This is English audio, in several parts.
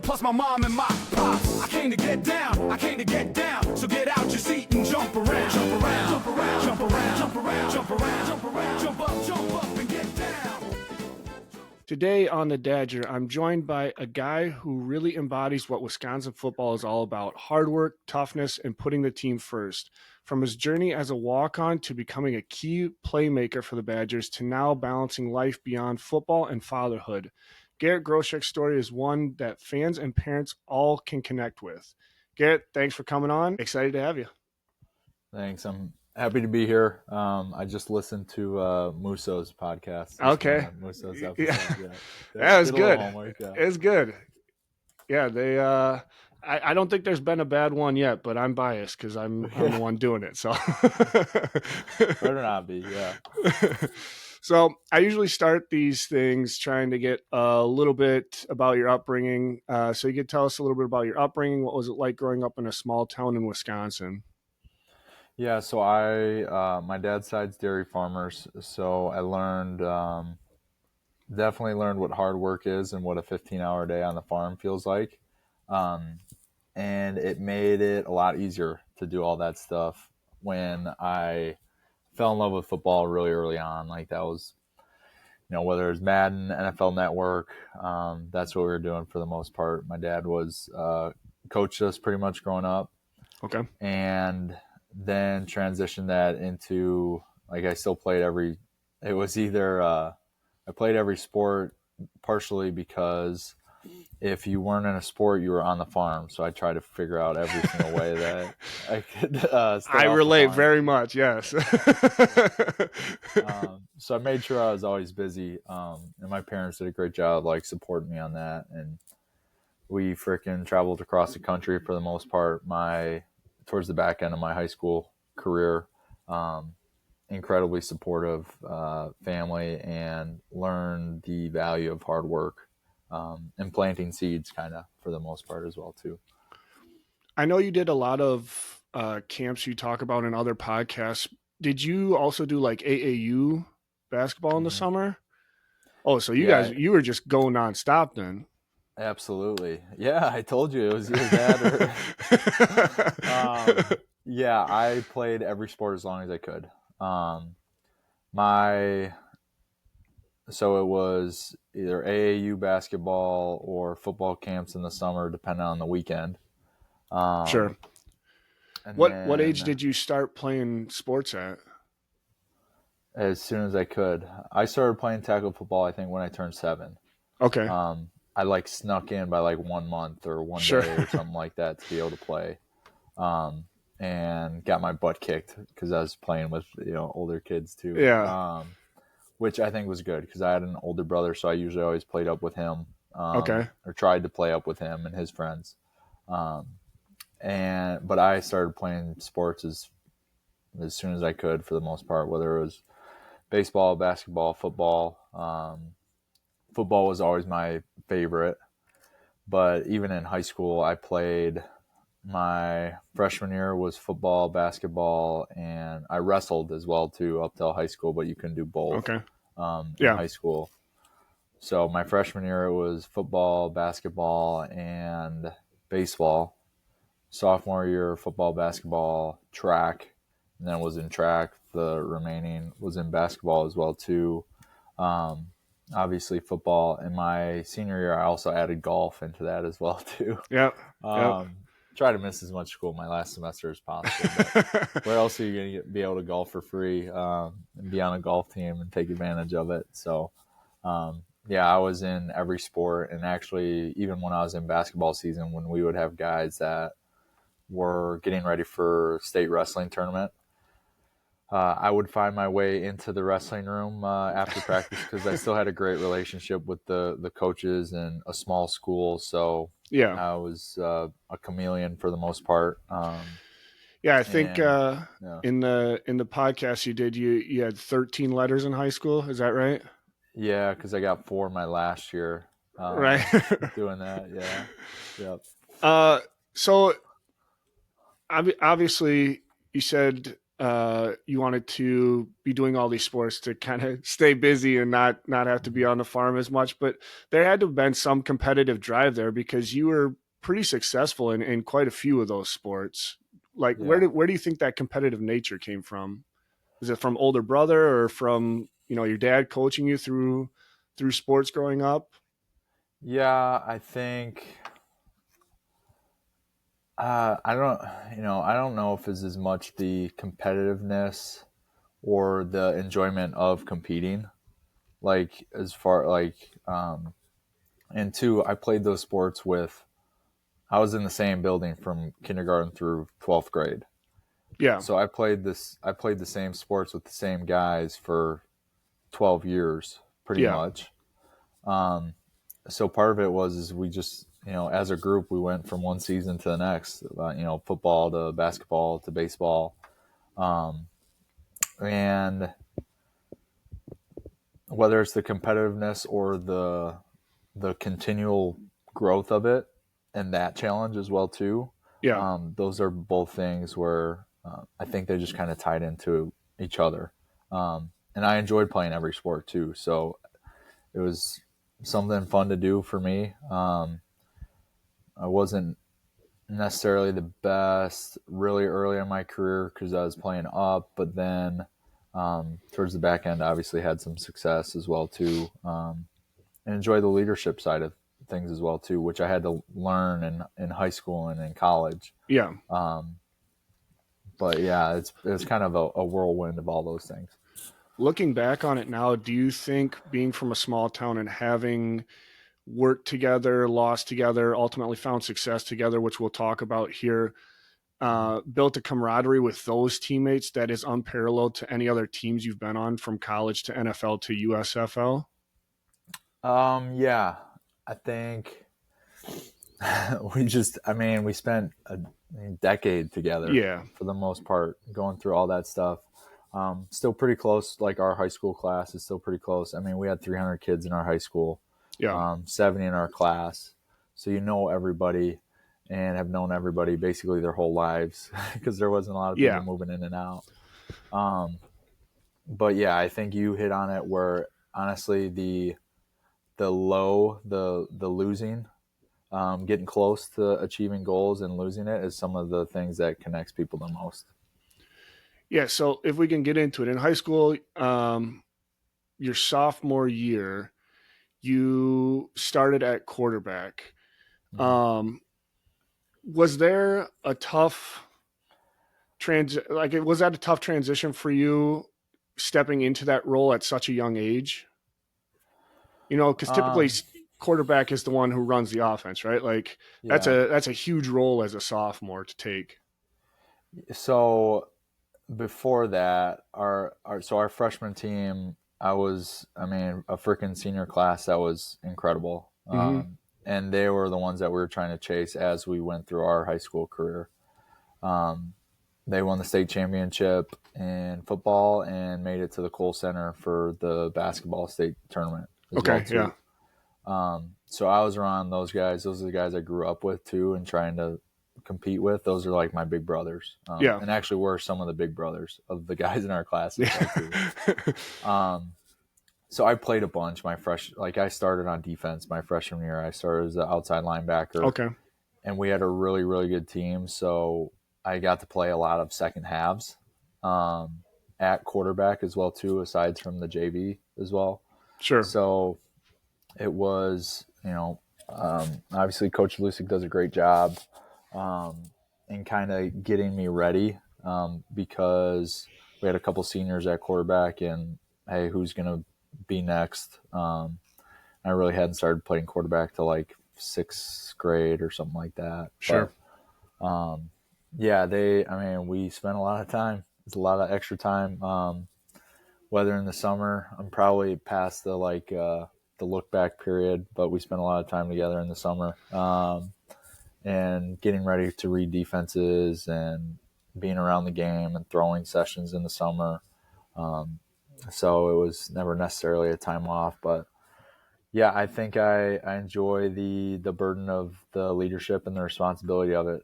plus my mom and my pops. I came to get down, I came to get down. So get out your seat and jump around, jump around, jump around, jump around, jump around, jump around, jump around, jump up and get down. Today on the Dadger, I'm joined by a guy who really embodies what Wisconsin football is all about: hard work, toughness, and putting the team first. From his journey as a walk-on to becoming a key playmaker for the Badgers to now balancing life beyond football and fatherhood, Garrett Groshek's story is one that fans and parents all can connect with. Garrett, thanks for coming on. Excited to have you. Thanks. I'm happy to be here. I just listened to Muso's podcast. Okay. Muso's episode. Yeah. That was good. It was good. Yeah, they I don't think there's been a bad one yet, but I'm biased because I'm the one doing it. So better not be, yeah. So I usually start these things trying to get a little bit about your upbringing. So you could tell us a little bit about your upbringing. What was it like growing up in a small town in Wisconsin? Yeah, so my dad's side's dairy farmers, so I learned definitely learned what hard work is and what a 15-hour day on the farm feels like. And it made it a lot easier to do all that stuff when I fell in love with football really early on. Like that was, whether it was Madden, NFL Network, that's what we were doing for the most part. My dad was coached us pretty much growing up. Okay. And then transitioned that into, like, I still played it was either I played every sport partially because if you weren't in a sport, you were on the farm. So I tried to figure out every single way that I could I relate very much, yes. So I made sure I was always busy. And my parents did a great job, supporting me on that. And we freaking traveled across the country for the most part. Towards the back end of my high school career, incredibly supportive family, and learned the value of hard work and planting seeds kind of for the most part as well too. I know you did a lot of camps you talk about in other podcasts. Did you also do like AAU basketball in the summer? Oh, so you were just going nonstop then. My Yeah, I told you it was your dad. Yeah, I played every sport as long as I could. So it was either AAU basketball or football camps in the summer, depending on the weekend. Sure. What age did you start playing sports at? As soon as I could. I started playing tackle football, I think, when I turned 7. Okay. I snuck in by 1 month or one Sure. day or something like that to be able to play, and got my butt kicked because I was playing with older kids too. Yeah. Which I think was good because I had an older brother, so I usually always played up with him. Okay. Or tried to play up with him and his friends. But I started playing sports as soon as I could for the most part, whether it was baseball, basketball, football. Football was always my favorite, but even in high school, I played. My freshman year was football, basketball, and I wrestled as well too up till high school, but you couldn't do both. Okay. In high school. So my freshman year it was football, basketball, and baseball. Sophomore year, football, basketball, track, and then was in track. The remaining was in basketball as well too. Obviously football. And my senior year, I also added golf into that as well too. Yep. Try to miss as much school my last semester as possible. But where else are you going to be able to golf for free and be on a golf team and take advantage of it? So, I was in every sport. And actually, even when I was in basketball season, when we would have guys that were getting ready for state wrestling tournament, I would find my way into the wrestling room after practice because I still had a great relationship with the coaches and a small school. So yeah, I was a chameleon for the most part. I think in the podcast you did, you had 13 letters in high school. Is that right? Yeah, because I got 4 my last year. Right. Doing that. Yeah. Yep. So obviously you said you wanted to be doing all these sports to kind of stay busy and not have to be on the farm as much. But there had to have been some competitive drive there because you were pretty successful in quite a few of those sports. Like, Yeah. where do you think that competitive nature came from? Is it from older brother or from, your dad coaching you through sports growing up? Yeah, I think I don't know if it's as much the competitiveness or the enjoyment of competing. Like as far like and two, I played those sports I was in the same building from kindergarten through 12th grade. Yeah. So I played the same sports with the same guys for 12 years pretty Yeah. much. So part of it is we just, as a group, we went from one season to the next, football to basketball to baseball. And whether it's the competitiveness or the continual growth of it and that challenge as well too. Yeah. Those are both things where I think they just kind of tied into each other. And I enjoyed playing every sport too. So it was something fun to do for me. I wasn't necessarily the best really early in my career because I was playing up, but then towards the back end, obviously had some success as well too, and enjoy the leadership side of things as well too, which I had to learn in high school and in college. Yeah. But yeah, it's kind of a whirlwind of all those things. Looking back on it now, do you think being from a small town and having worked together, lost together, ultimately found success together, which we'll talk about here, built a camaraderie with those teammates that is unparalleled to any other teams you've been on from college to NFL to USFL? Yeah, I think we spent a decade together. Yeah. For the most part, going through all that stuff. Still pretty close. Like our high school class is still pretty close. I mean, we had 300 kids in our high school, Yeah. 70 in our class. So everybody and have known everybody basically their whole lives because there wasn't a lot of people moving in and out. But yeah, I think you hit on it where honestly the losing, getting close to achieving goals and losing it is some of the things that connects people the most. Yeah. So if we can get into it, in high school, your sophomore year, you started at quarterback. Was there a tough was that a tough transition for you stepping into that role at such a young age? Because typically quarterback is the one who runs the offense, right? Like that's a huge role as a sophomore to take. So before that, our freshman team, a freaking senior class that was incredible. And they were the ones that we were trying to chase as we went through our high school career. They won the state championship in football and made it to the Kohl Center for the basketball state tournament. Okay, yeah. So I was around those guys. Those are the guys I grew up with too and trying to compete with. Those are like my big brothers. And actually were some of the big brothers of the guys in our class. So I played a bunch I started on defense my freshman year. I started as an outside linebacker. Okay. And we had a really, really good team. So I got to play a lot of second halves at quarterback as well too, aside from the JV as well. Sure. So it was, obviously Coach Lusick does a great job in kind of getting me ready because we had a couple seniors at quarterback and, hey, who's going to be next? I really hadn't started playing quarterback till like 6th grade or something like that. Sure. But, we spent a lot of time. It's a lot of extra time. Whether in the summer, I'm probably past the look back period, but we spent a lot of time together in the summer and getting ready to read defenses and being around the game and throwing sessions in the summer. So it was never necessarily a time off, but yeah, I think I enjoy the burden of the leadership and the responsibility of it.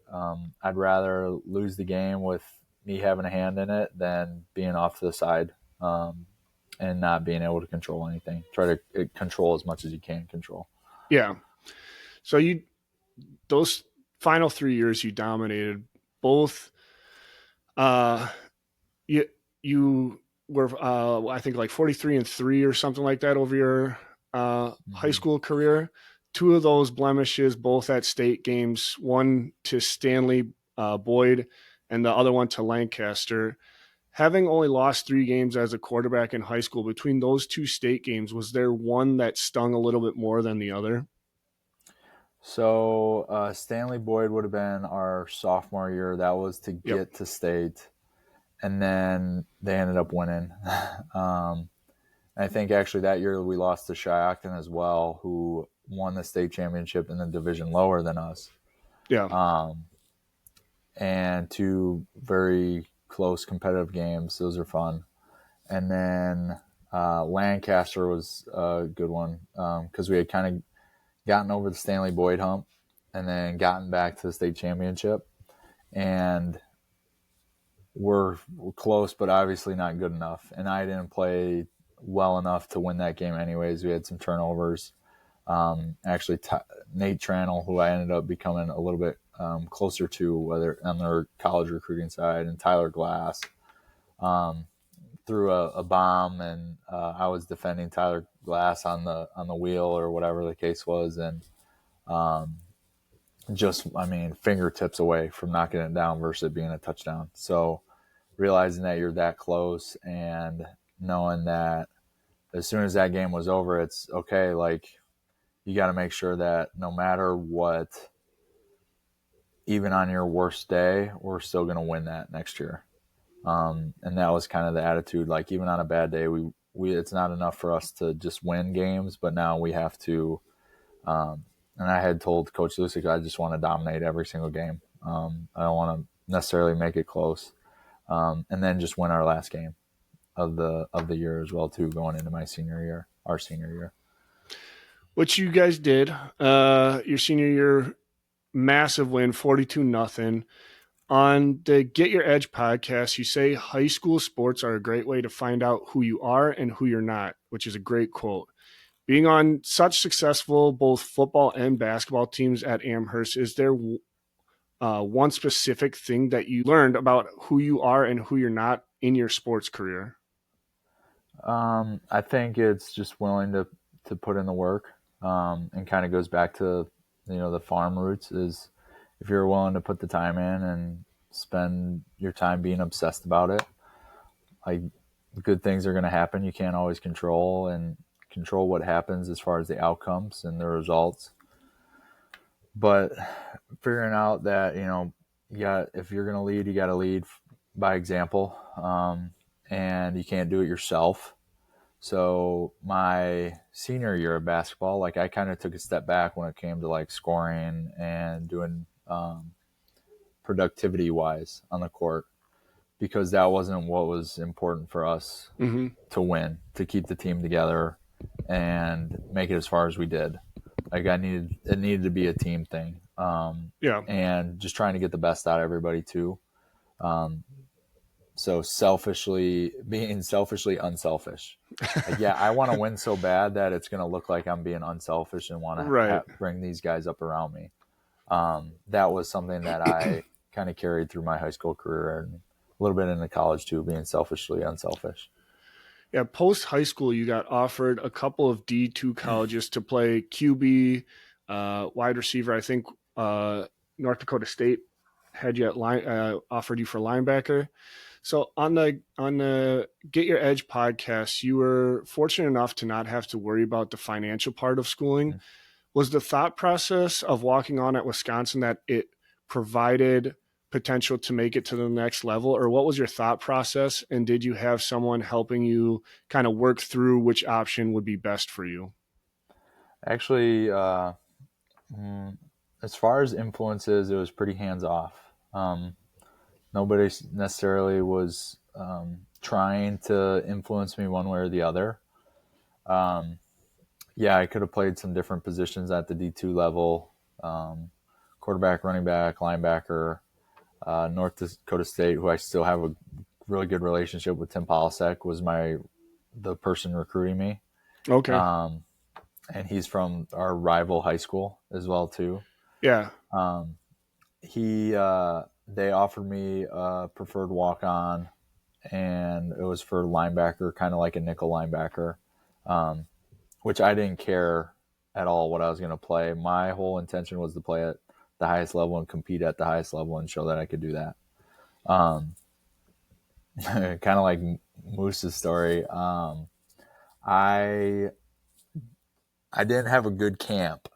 I'd rather lose the game with me having a hand in it than being off to the side and not being able to control anything. Try to control as much as you can control. Yeah. So those final 3 years you dominated both. You were I think like 43-3 or something like that over your high school career. 2 of those blemishes, both at state games, one to Stanley Boyd and the other one to Lancaster. Having only lost 3 games as a quarterback in high school, between those 2 state games, was there one that stung a little bit more than the other? So Stanley Boyd would have been our sophomore year. That was to get to state. And then they ended up winning. I think actually that year we lost to Shiocton as well, who won the state championship in the division lower than us. Yeah. And 2 very close competitive games. Those are fun. And then Lancaster was a good one because we had kind of gotten over the Stanley Boyd hump and then gotten back to the state championship. And we're close, but obviously not good enough. And I didn't play well enough to win that game anyways. We had some turnovers. Actually, Nate Trannell, who I ended up becoming a little bit closer to, whether on their college recruiting side, and Tyler Glass threw a bomb, and I was defending Tyler Glass on the wheel or whatever the case was, and fingertips away from knocking it down versus it being a touchdown. So realizing that you're that close and knowing that as soon as that game was over, it's okay. Like, you got to make sure that no matter what, even on your worst day, we're still going to win that next year. And that was kind of the attitude. Like, even on a bad day, we it's not enough for us to just win games, but now we have to, and I had told Coach Lucic, I just want to dominate every single game. I don't want to necessarily make it close. And then just win our last game of the year as well, too, going into our senior year. Which you guys did. Your senior year, massive win, 42-0. On the Get Your Edge podcast, you say high school sports are a great way to find out who you are and who you're not, which is a great quote. Being on such successful both football and basketball teams at Amherst, is there one specific thing that you learned about who you are and who you're not in your sports career? I think it's just willing to put in the work, and kind of goes back to, the farm roots, is if you're willing to put the time in and spend your time being obsessed about it, like, good things are going to happen. You can't always control what happens as far as the outcomes and the results. But figuring out that, if you're going to lead, you got to lead by example, and you can't do it yourself. So my senior year of basketball, like, I kind of took a step back when it came to like scoring and doing productivity wise on the court, because that wasn't what was important for us to win, to keep the team together and make it as far as we did. Like, it needed to be a team thing. And just trying to get the best out of everybody too. So being selfishly unselfish. Like, I want to win so bad that it's going to look like I'm being unselfish and want to bring these guys up around me. That was something that I kind of carried through my high school career and a little bit into college too, being selfishly unselfish. Yeah, post high school, you got offered a couple of D2 colleges to play QB, wide receiver. I think North Dakota State had you offered you for linebacker. So on the Get Your Edge podcast, you were fortunate enough to not have to worry about the financial part of schooling. Mm-hmm. Was the thought process of walking on at Wisconsin that it provided potential to make it to the next level, or what was your thought process? And did you have someone helping you kind of work through which option would be best for you? Actually, as far as influences, it was pretty hands-off. Nobody necessarily was trying to influence me one way or the other. I could have played some different positions at the D2 level, quarterback, running back, linebacker. North Dakota State, who I still have a really good relationship with. Tim Polisek was the person recruiting me. Okay. And he's from our rival high school as well too. Yeah. They offered me a preferred walk-on, and it was for linebacker, kind of like a nickel linebacker, which I didn't care at all what I was going to play. My whole intention was to play at the highest level and compete at the highest level and show that I could do that. Kind of like Moose's story. I didn't have a good camp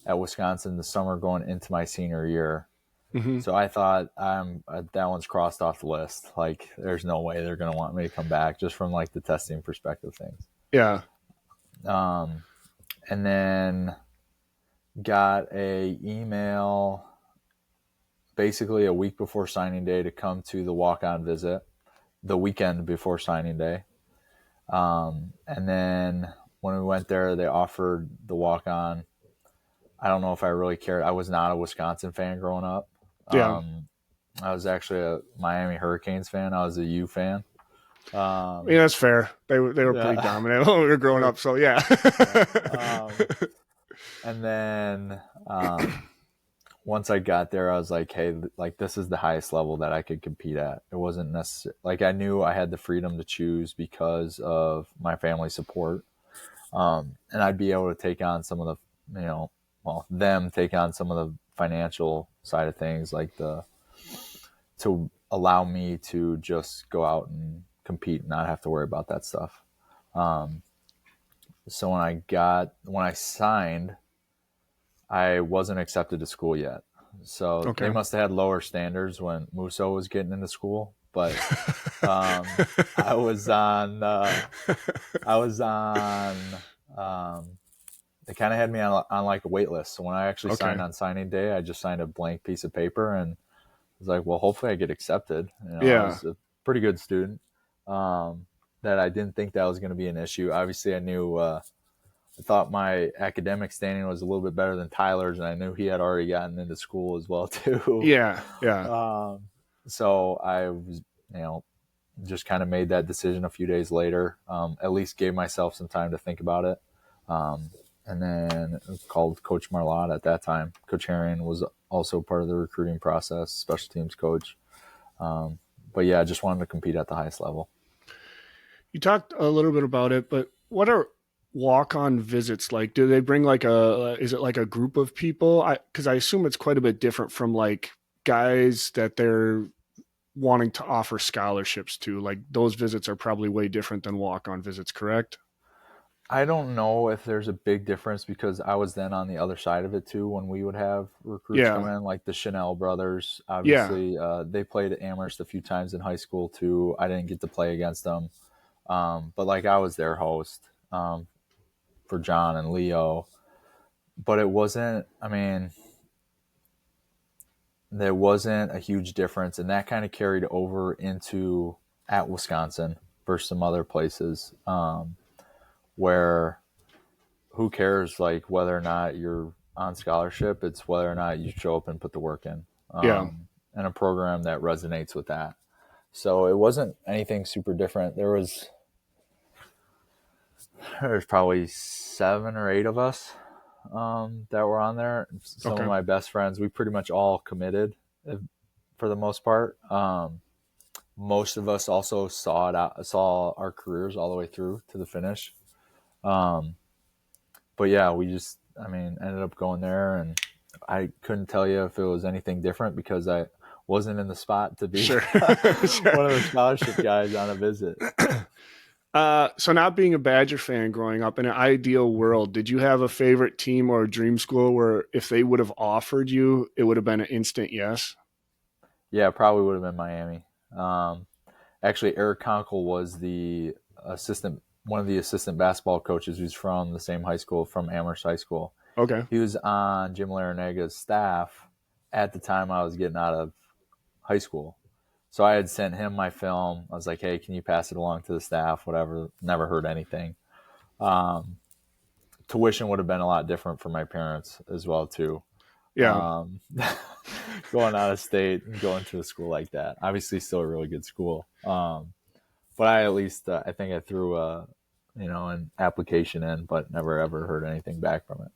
at Wisconsin the summer going into my senior year. Mm-hmm. So I thought that one's crossed off the list. Like, there's no way they're going to want me to come back, just from like the testing perspective things. Yeah. And then got a email basically a week before signing day to come to the walk-on visit, the weekend before signing day. And then when we went there, they offered the walk-on. I don't know if I really cared. I was not a Wisconsin fan growing up. Yeah. I was actually a Miami Hurricanes fan. I was a U fan. Yeah, that's fair. They were pretty dominant when we were growing up. So yeah. And then once I got there, I was like, hey, like, this is the highest level that I could compete at. It wasn't necessary. Like, I knew I had the freedom to choose because of my family support. And I'd be able to take on some of the, them take on some of the financial side of things, like to allow me to just go out and compete and not have to worry about that stuff. So when I signed, I wasn't accepted to school yet. So They must have had lower standards when Musso was getting into school. But I was on they kind of had me on like a wait list. So when I actually signed on signing day, I just signed a blank piece of paper and was like, well, hopefully I get accepted. I was a pretty good student. That I didn't think that was going to be an issue. Obviously, I knew I thought my academic standing was a little bit better than Tyler's, and I knew he had already gotten into school as well too. Yeah. So I was, just kind of made that decision a few days later. At least gave myself some time to think about it. And then called Coach Marlotte at that time. Coach Herring was also part of the recruiting process, special teams coach. But yeah, I just wanted to compete at the highest level. You talked a little bit about it, but what are walk-on visits like? Do they bring is it like a group of people? Because I assume it's quite a bit different from like guys that they're wanting to offer scholarships to. Like, those visits are probably way different than walk-on visits, correct? I don't know if there's a big difference, because I was then on the other side of it too when we would have recruits come in, like the Chanel brothers. Obviously, they played at Amherst a few times in high school too. I didn't get to play against them. But like, I was their host for John and Leo. But it wasn't, there wasn't a huge difference. And that kind of carried over into at Wisconsin versus some other places. Where who cares, like, whether or not you're on scholarship, it's whether or not you show up and put the work in. And a program that resonates with that. So it wasn't anything super different. There's probably 7 or 8 of us that were on there. Some of my best friends, we pretty much all committed for the most part. Most of us also saw our careers all the way through to the finish. But yeah, we just, ended up going there, and I couldn't tell you if it was anything different because I wasn't in the spot to be one of the scholarship guys on a visit. So not being a Badger fan growing up, in an ideal world, did you have a favorite team or a dream school where if they would have offered you, it would have been an instant yes? Yeah, probably would have been Miami. Actually, Eric Conkle was one of the assistant basketball coaches who's from the same high school, from Amherst High School. Okay. He was on Jim Larinaga's staff at the time I was getting out of high school. So I had sent him my film. I was like, hey, can you pass it along to the staff? Whatever. Never heard anything. Tuition would have been a lot different for my parents as well, too. Yeah. going out of state and going to a school like that. Obviously, still a really good school. But I at least I think I threw an application in, but never ever heard anything back from it.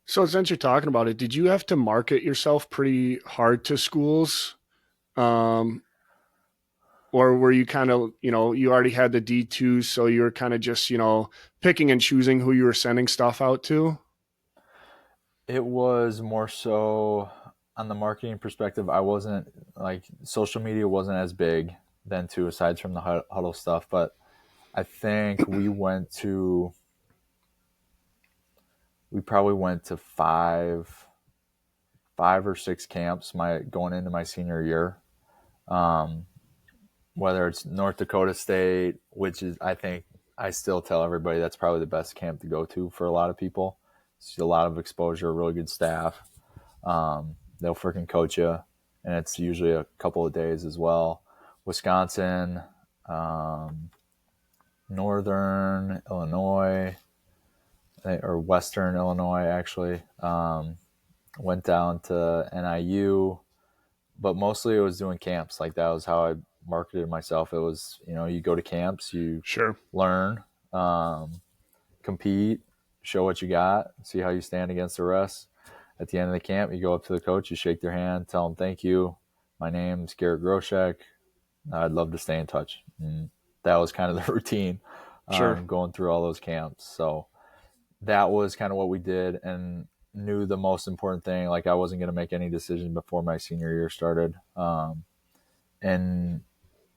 So since you're talking about it, did you have to market yourself pretty hard to schools? Or were you kind of, you already had the D2, so you were kind of just, picking and choosing who you were sending stuff out to? It was more so on the marketing perspective. I wasn't social media wasn't as big then too, aside from the huddle stuff. But I think we probably went to five or six camps going into my senior year. Whether it's North Dakota State, which is, I think I still tell everybody that's probably the best camp to go to for a lot of people. It's a lot of exposure, really good staff. They'll freaking coach you, and it's usually a couple of days as well. Wisconsin, Northern Illinois, or Western Illinois, actually. Went down to NIU, but mostly it was doing camps. Like, that was how I marketed myself. It was, you go to camps, you learn, compete, show what you got, see how you stand against the rest. At the end of the camp, you go up to the coach, you shake their hand, tell them thank you. My name's Garrett Groshek. I'd love to stay in touch. And that was kind of the routine, going through all those camps. So that was kind of what we did, and knew the most important thing. Like, I wasn't going to make any decision before my senior year started, and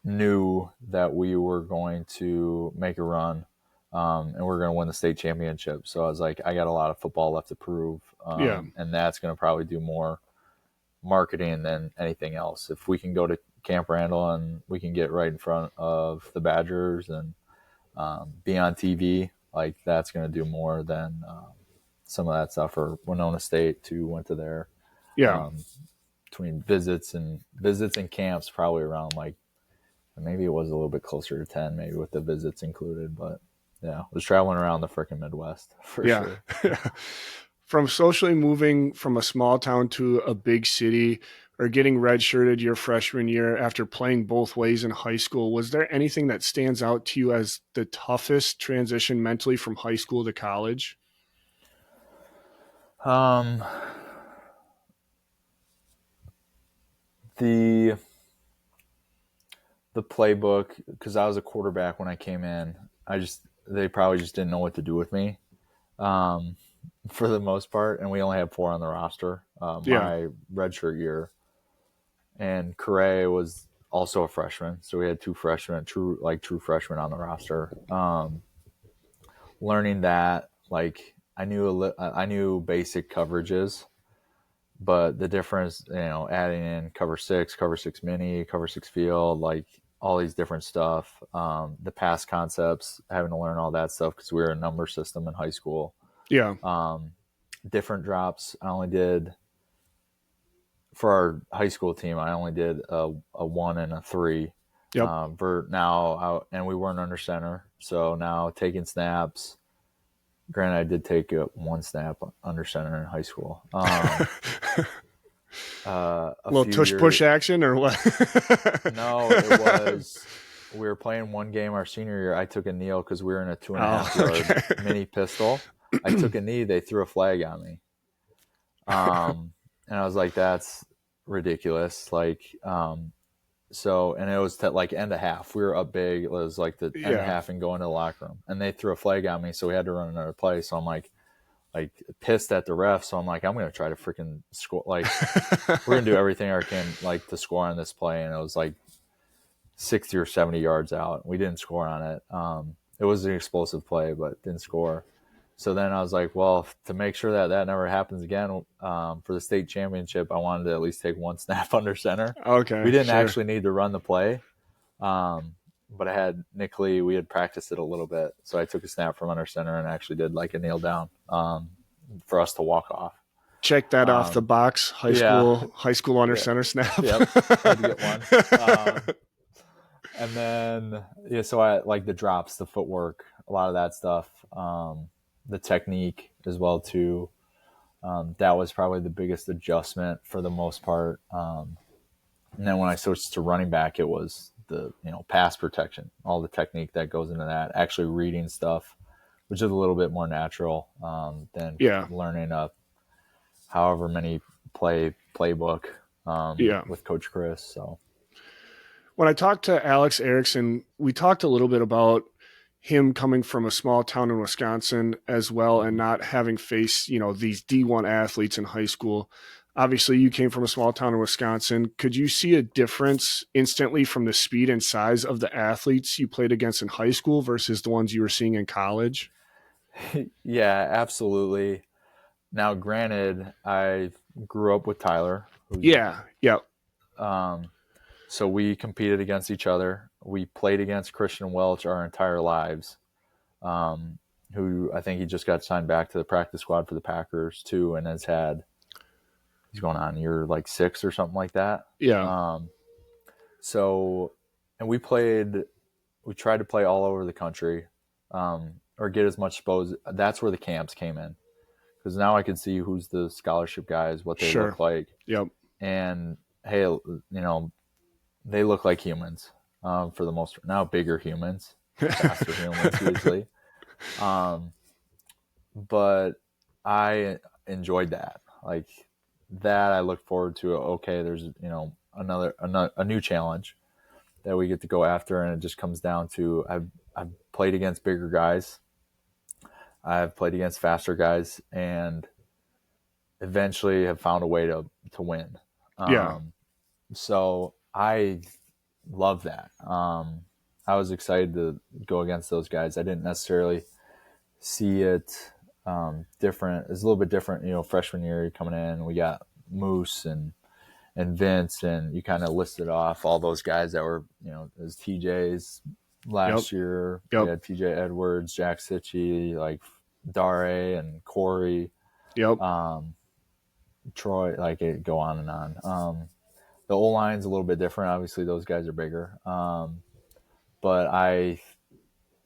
knew that we were going to make a run, and we're going to win the state championship. So I was like, I got a lot of football left to prove, and that's going to probably do more marketing than anything else. If we can go to Camp Randall and we can get right in front of the Badgers and be on TV, like, that's going to do more than some of that stuff. Or Winona State too, went to there. Between visits and camps, probably around, like, maybe it was a little bit closer to 10, maybe with the visits included. But yeah, I was traveling around the freaking Midwest for sure. From socially moving from a small town to a big city, or getting redshirted your freshman year after playing both ways in high school, was there anything that stands out to you as the toughest transition mentally from high school to college? The playbook, because I was a quarterback when I came in, they probably just didn't know what to do with me, for the most part. And we only had 4 on the roster, my redshirt year. And Correa was also a freshman, so we had 2 freshmen, true freshmen on the roster. Learning that, like, I knew basic coverages, but the difference, adding in cover 6 mini, cover 6 field, like, all these different stuff, the pass concepts, having to learn all that stuff because we were a number system in high school. Different drops. I only did, for our high school team, I only did a 1 and a 3. And we weren't under center, so now taking snaps. Granted, I did take 1 snap under center in high school. A little push action or what? No, it was, we were playing one game our senior year. I took a kneel because we were in a 2.5 yard mini pistol. I took a knee. They threw a flag on me. And I was like, that's ridiculous. Like, and it was like end of half. We were up big. It was like the end of half and going to the locker room. And they threw a flag on me, so we had to run another play. So I'm like pissed at the ref. So I'm like, I'm going to try to freaking score. Like, we're going to do everything I can, like, to score on this play. And it was like 60 or 70 yards out. We didn't score on it. It was an explosive play, but didn't score. So then I was like, well, to make sure that never happens again, for the state championship, I wanted to at least take 1 snap under center. Okay. We didn't actually need to run the play. But I had Nick Lee, we had practiced it a little bit. So I took a snap from under center and actually did like a kneel down, for us to walk off. Check that off the box. High school under center snap. Yep. Had to get one. And then, so I like the drops, the footwork, a lot of that stuff. The technique as well too. That was probably the biggest adjustment for the most part. And then when I switched to running back, it was the pass protection, all the technique that goes into that, actually reading stuff, which is a little bit more natural than learning a however many playbook with Coach Chris. So when I talked to Alex Erickson, we talked a little bit about him coming from a small town in Wisconsin as well, and not having faced, these D1 athletes in high school. Obviously, you came from a small town in Wisconsin. Could you see a difference instantly from the speed and size of the athletes you played against in high school versus the ones you were seeing in college? Yeah, absolutely. Now, granted, I grew up with Tyler. So we competed against each other. We played against Christian Welch our entire lives, who I think he just got signed back to the practice squad for the Packers too, and he's going on year like 6 or something like that. Yeah. And we tried to play all over the country, or get as much exposure. That's where the camps came in, because now I can see who's the scholarship guys, what they look like. Yep. And hey, they look like humans for the most part. Now bigger humans, faster humans usually. But I enjoyed that. Like that, I look forward to. Okay, there's a new challenge that we get to go after, and it just comes down to I've played against bigger guys. I've played against faster guys, and eventually have found a way to win. So I love that. I was excited to go against those guys. I didn't necessarily see it different. It's a little bit different, freshman year coming in. We got Moose and Vince, and you kind of listed off all those guys that were, as TJ's last year. Yep. We had TJ Edwards, Jack Sitchie, like Dare and Corey. Yep. Troy, like it go on and on. The O-line's a little bit different. Obviously, those guys are bigger. But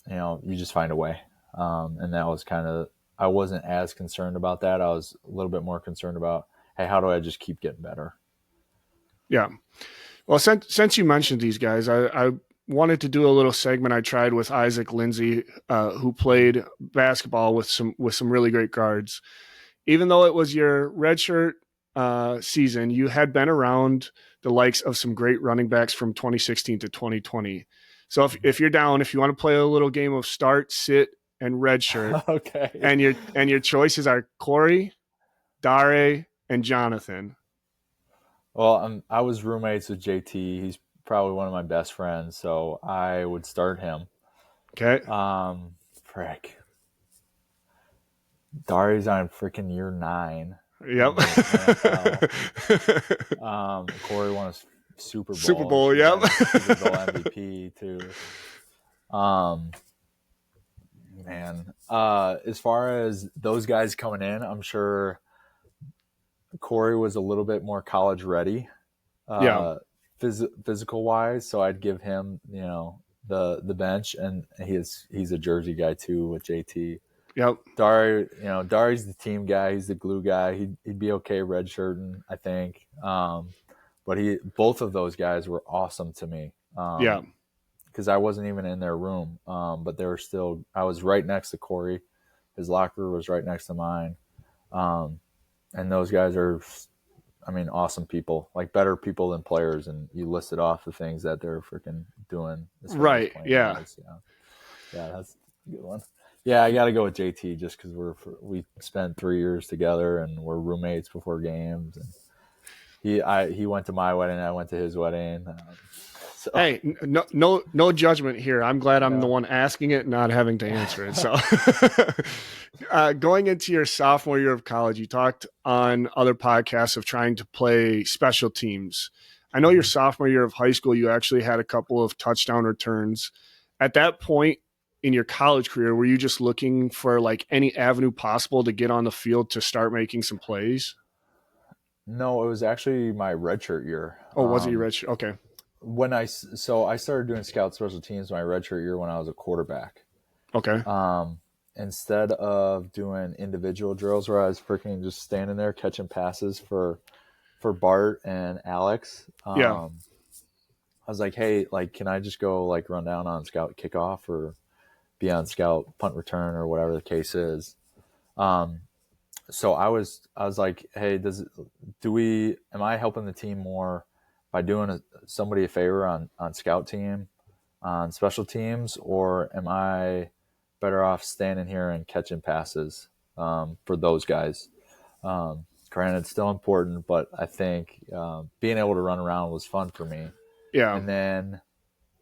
you just find a way. And that was I wasn't as concerned about that. I was a little bit more concerned about, hey, how do I just keep getting better? Yeah. Well, since you mentioned these guys, I wanted to do a little segment I tried with Isaac Lindsay, who played basketball with some really great guards. Even though it was your redshirt season, you had been around the likes of some great running backs from 2016 to 2020. So if you're down, if you want to play a little game of start, sit, and redshirt, okay, and your choices are Corey, Dare, and Jonathan. Well, I was roommates with JT. He's probably one of my best friends, so I would start him. Okay. Frick. Dare's on freaking year 9. Yep. Corey won a Super Bowl. Super Bowl, yep. Super Bowl MVP too. Man. As far as those guys coming in, I'm sure Corey was a little bit more college ready. Physical wise, so I'd give him, the bench, and he's a Jersey guy too with JT. Yep. Dare's the team guy. He's the glue guy. He'd be okay redshirting, I think. But both of those guys were awesome to me. Because I wasn't even in their room, but they were still. I was right next to Corey. His locker was right next to mine, and those guys are, awesome people. Like better people than players. And you listed off the things that they're freaking doing. Right. Yeah. Yeah, that's a good one. Yeah, I got to go with JT just because we spent 3 years together and we're roommates before games. And he went to my wedding, I went to his wedding. So. Hey, no judgment here. I'm glad I'm the one asking it, not having to answer it. So, going into your sophomore year of college, you talked on other podcasts of trying to play special teams. I know your sophomore year of high school, you actually had a couple of touchdown returns. At that point in your college career, were you just looking for like any avenue possible to get on the field to start making some plays? No, it was actually my redshirt year. Oh, was it your redshirt? Okay. I started doing scout special teams my redshirt year when I was a quarterback. Okay. instead of doing individual drills where I was freaking just standing there catching passes for Bart and Alex, Yeah. I was like, hey, like, can I just go like run down on scout kickoff or be on scout punt return or whatever the case is? So I was like, hey, am I helping the team more by doing somebody a favor on scout team, on special teams, or am I better off standing here and catching passes for those guys? Granted, it's still important, but I think being able to run around was fun for me. Yeah. And then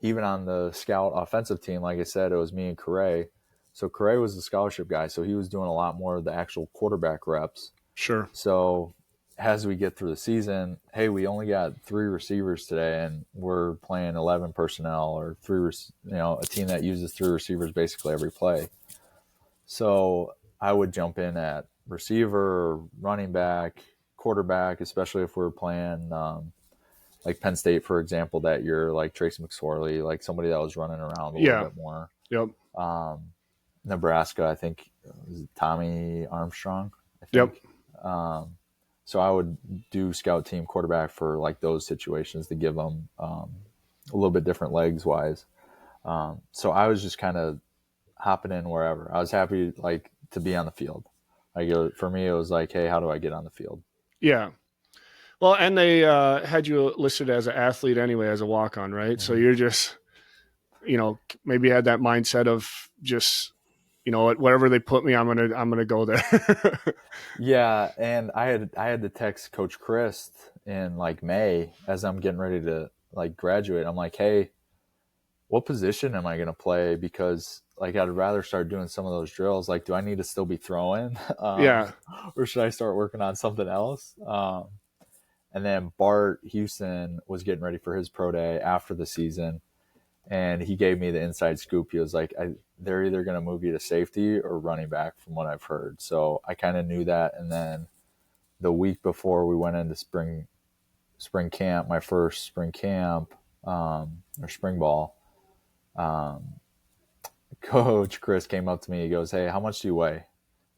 even on the scout offensive team, like I said, it was me and Correa. So Correa was the scholarship guy, so he was doing a lot more of the actual quarterback reps. Sure. So as we get through the season, hey, we only got 3 receivers today, and we're playing 11 personnel or a team that uses 3 receivers basically every play. So I would jump in at receiver, running back, quarterback, especially if we're playing like Penn State, for example, that you're like Tracy McSorley, like somebody that was running around a little bit more. Yep. Nebraska, I think, was Tommy Armstrong, I think. Yep. So I would do scout team quarterback for like those situations to give them a little bit different legs wise. So I was just kind of hopping in wherever. I was happy like to be on the field. For me, it was like, hey, how do I get on the field? Yeah. Well, and they had you listed as an athlete anyway, as a walk-on, right? Mm-hmm. So you're just, maybe had that mindset of just, whatever they put me, I'm gonna go there. Yeah, and I had to text Coach Chris in like May as I'm getting ready to like graduate. I'm like, hey, what position am I gonna play? Because like I'd rather start doing some of those drills. Like, do I need to still be throwing? Or should I start working on something else? And then Bart Houston was getting ready for his pro day after the season, and he gave me the inside scoop. He was like, they're either going to move you to safety or running back from what I've heard. So I kind of knew that. And then the week before we went into spring camp, my first spring camp or spring ball, Coach Chris came up to me. He goes, hey, how much do you weigh?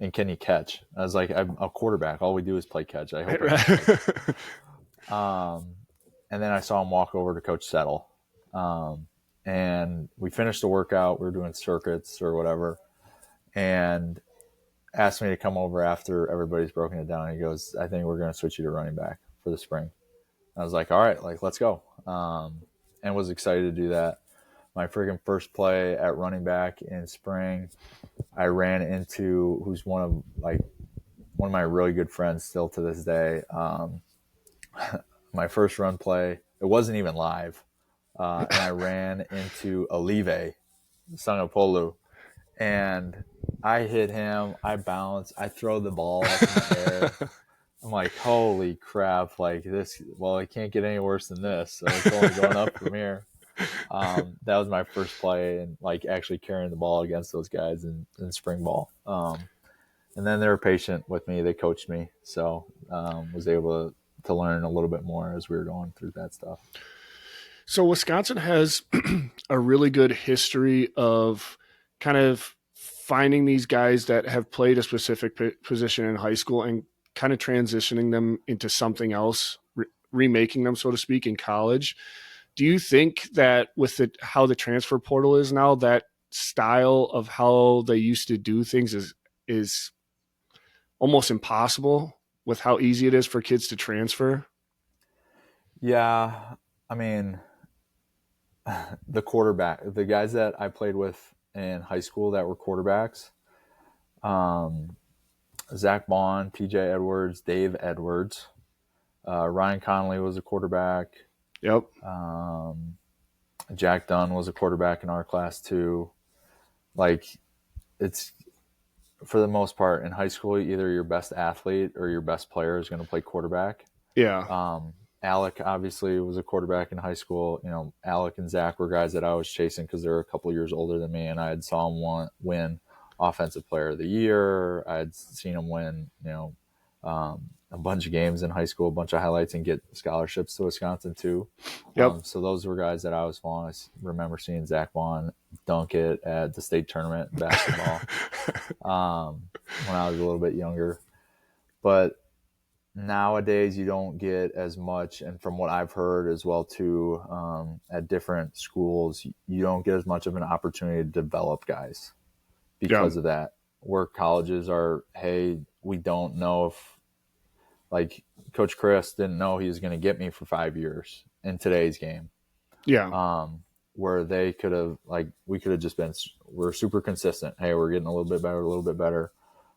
And can you catch? I was like, I'm a quarterback. All we do is play catch. I hope I can catch. And then I saw him walk over to Coach Settle. And we finished the workout. We were doing circuits or whatever. And asked me to come over after everybody's broken it down. He goes, I think we're going to switch you to running back for the spring. I was like, all right, like, let's go. And was excited to do that. My freaking first play at running back in spring, I ran into who's one of my really good friends still to this day. My first run play, it wasn't even live. And I ran into Olive Sangapolu, and I hit him. I bounce. I throw the ball up in the air. I'm like, holy crap. Like this, well, it can't get any worse than this. So it's only going up from here. That was my first play and like actually carrying the ball against those guys in spring ball. And then they were patient with me. They coached me. So was able to learn a little bit more as we were going through that stuff. So Wisconsin has a really good history of kind of finding these guys that have played a specific position in high school and kind of transitioning them into something else, remaking them, so to speak, in college. Do you think that with how the transfer portal is now, that style of how they used to do things is almost impossible with how easy it is for kids to transfer? Yeah, I mean, the guys that I played with in high school that were quarterbacks, Zach Bond, PJ Edwards, Dave Edwards, Ryan Connolly was a quarterback. Yep. Jack Dunn was a quarterback in our class too. Like, it's, for the most part in high school, either your best athlete or your best player is going to play quarterback. Yeah. Alec obviously was a quarterback in high school. You know, Alec and Zach were guys that I was chasing because they're a couple years older than me, and I had saw them win Offensive Player of the Year. I had seen them win, a bunch of games in high school, a bunch of highlights, and get scholarships to Wisconsin too. Yep. So those were guys that I was following. I remember seeing Zach Vaughn dunk it at the state tournament in basketball when I was a little bit younger. But nowadays you don't get as much, and from what I've heard as well too, at different schools, you don't get as much of an opportunity to develop guys because of that. Where colleges are, hey, we don't know if, like Coach Chris didn't know he was going to get me for 5 years in today's game. Yeah. Where they could have, like, we could have just been, we're super consistent. Hey, we're getting a little bit better.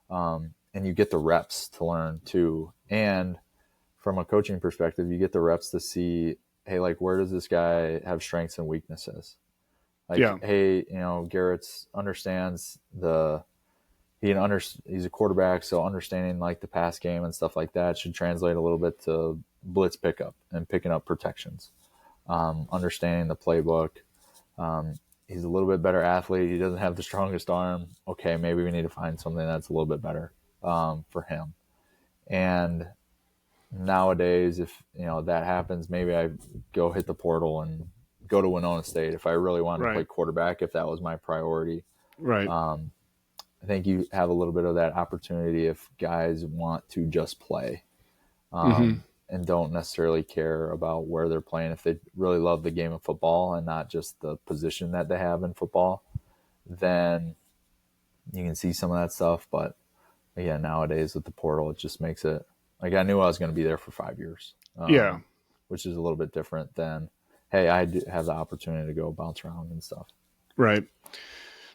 And you get the reps to learn too. And from a coaching perspective, you get the reps to see, hey, like, where does this guy have strengths and weaknesses? Like, hey, Garrett's understands he's a quarterback, so understanding like the pass game and stuff like that should translate a little bit to blitz pickup and picking up protections. Understanding the playbook. He's a little bit better athlete. He doesn't have the strongest arm. Okay, maybe we need to find something that's a little bit better for him. And nowadays, if that happens, maybe I go hit the portal and go to Winona State if I really wanted to play quarterback, if that was my priority. Right. I think you have a little bit of that opportunity if guys want to just play and don't necessarily care about where they're playing. If they really love the game of football and not just the position that they have in football, then you can see some of that stuff. But yeah, nowadays with the portal, it just makes it like I knew I was going to be there for 5 years. Which is a little bit different than, hey, I do have the opportunity to go bounce around and stuff. Right.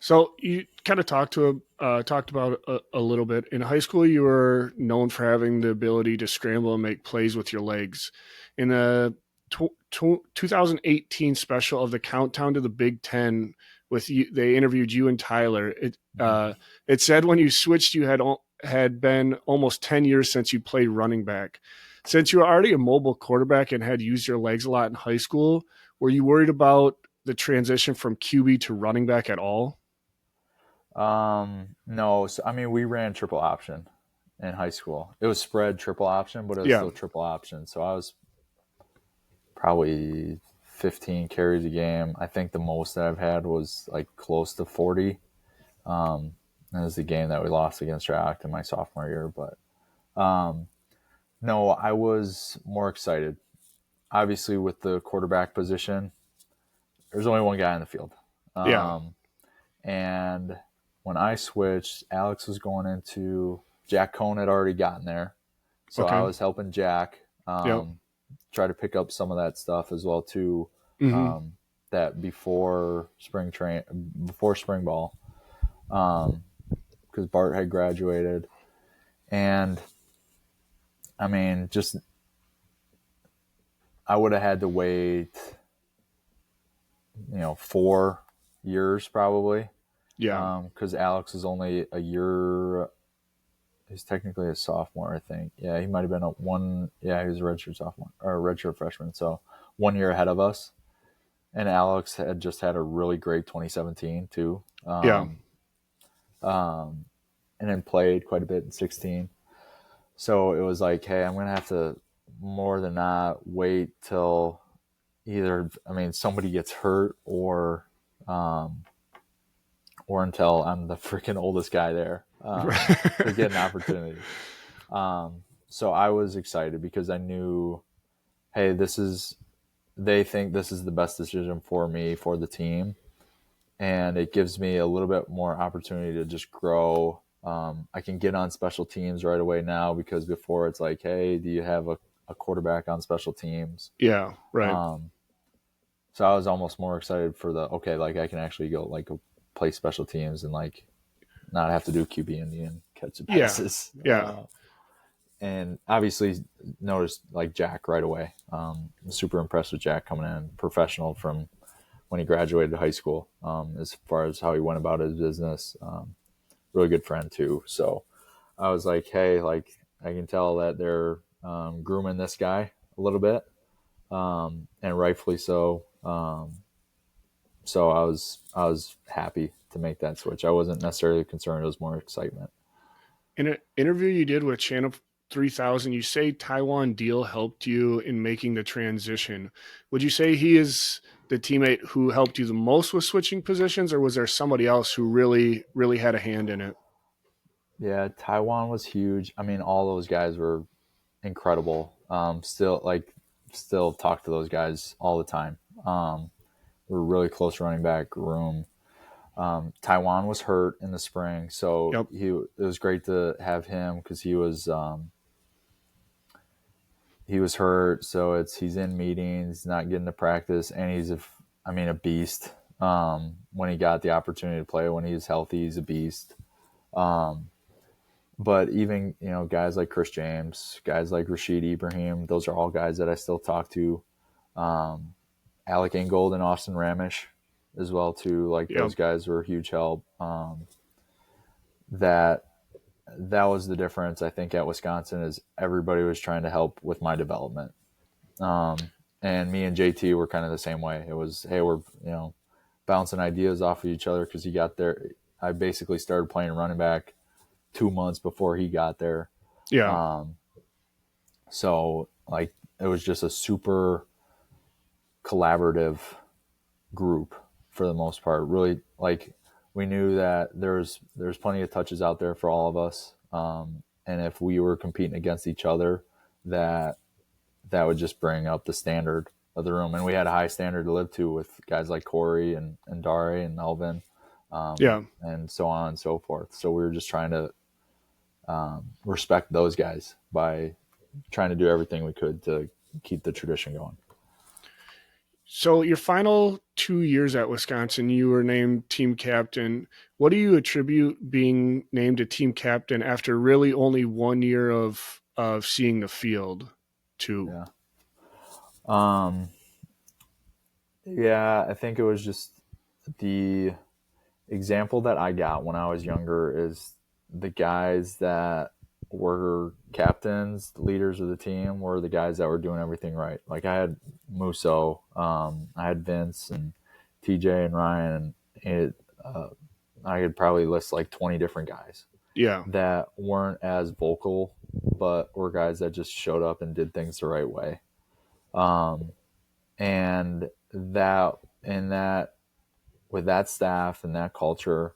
So you kind of talked about a little bit. In high school, you were known for having the ability to scramble and make plays with your legs. In the 2018 special of the Countdown to the Big Ten, with you, they interviewed you and Tyler. It said when you switched, you had been almost 10 years since you played running back. Since you were already a mobile quarterback and had used your legs a lot in high school, were you worried about the transition from QB to running back at all? No. So, I mean, we ran triple option in high school. It was spread triple option, but it was still triple option. So I was probably 15 carries a game. I think the most that I've had was like close to 40. That was the game that we lost against Rock in my sophomore year. But, no, I was more excited. Obviously with the quarterback position, there's only one guy in the field. And when I switched, Alex was going into Jack Cohn had already gotten there. So I was helping Jack try to pick up some of that stuff as well too. That before spring ball, because Bart had graduated. And I mean, just I would have had to wait 4 years probably. Because Alex is only a year. He's technically a sophomore, I think. Yeah, he might have been he was a redshirt sophomore or a redshirt freshman. So 1 year ahead of us. And Alex had just had a really great 2017 too. And then played quite a bit in 16. So it was like, hey, I'm going to have to more than not wait till somebody gets hurt or until I'm the freaking oldest guy there to get an opportunity. So I was excited because I knew, hey, they think this is the best decision for me, for the team. And it gives me a little bit more opportunity to just grow. I can get on special teams right away now because before it's like, hey, do you have a quarterback on special teams? Yeah, right. So I was almost more excited for I can actually go play special teams and not have to do QB and catch the passes. And obviously noticed Jack right away. I'm super impressed with Jack coming in, professional from when he graduated high school, as far as how he went about his business. Really good friend too. So I was like, hey, I can tell that they're grooming this guy a little bit, and rightfully so. So I was happy to make that switch. I wasn't necessarily concerned. It was more excitement. In an interview you did with Channel 3000, you say Taiwan Deal helped you in making the transition. Would you say he is the teammate who helped you the most with switching positions, or was there somebody else who really, really had a hand in it? Yeah, Taiwan was huge. I mean, all those guys were incredible. Still talk to those guys all the time. We're a really close running back room. Taiwan was hurt in the spring, so it was great to have him because he was hurt. So he's in meetings, not getting to practice, and he's a beast. When he got the opportunity to play, when he's healthy, he's a beast. But even, guys like Chris James, guys like Rashid Ibrahim, those are all guys that I still talk to. Alec Ingold and Austin Ramish as well too. Those guys were a huge help. That was the difference, I think, at Wisconsin, is everybody was trying to help with my development. And me and JT were kind of the same way. It was, hey, we're, bouncing ideas off of each other because he got there. I basically started playing running back 2 months before he got there. Yeah. So it was just a super collaborative group for the most part. Really, we knew that there's plenty of touches out there for all of us. And if we were competing against each other, that would just bring up the standard of the room. And we had a high standard to live to with guys like Corey and Dari and Melvin, and so on and so forth. So we were just trying to respect those guys by trying to do everything we could to keep the tradition going. So your final 2 years at Wisconsin, you were named team captain. What do you attribute being named a team captain after really only 1 year of seeing the field to? Yeah, I think it was just the example that I got when I was younger is the guys that were captains, the leaders of the team, were the guys that were doing everything right. Like I had Musso, I had Vince and TJ and Ryan, and I could probably list 20 different guys. Yeah, that weren't as vocal, but were guys that just showed up and did things the right way. And with that staff and that culture,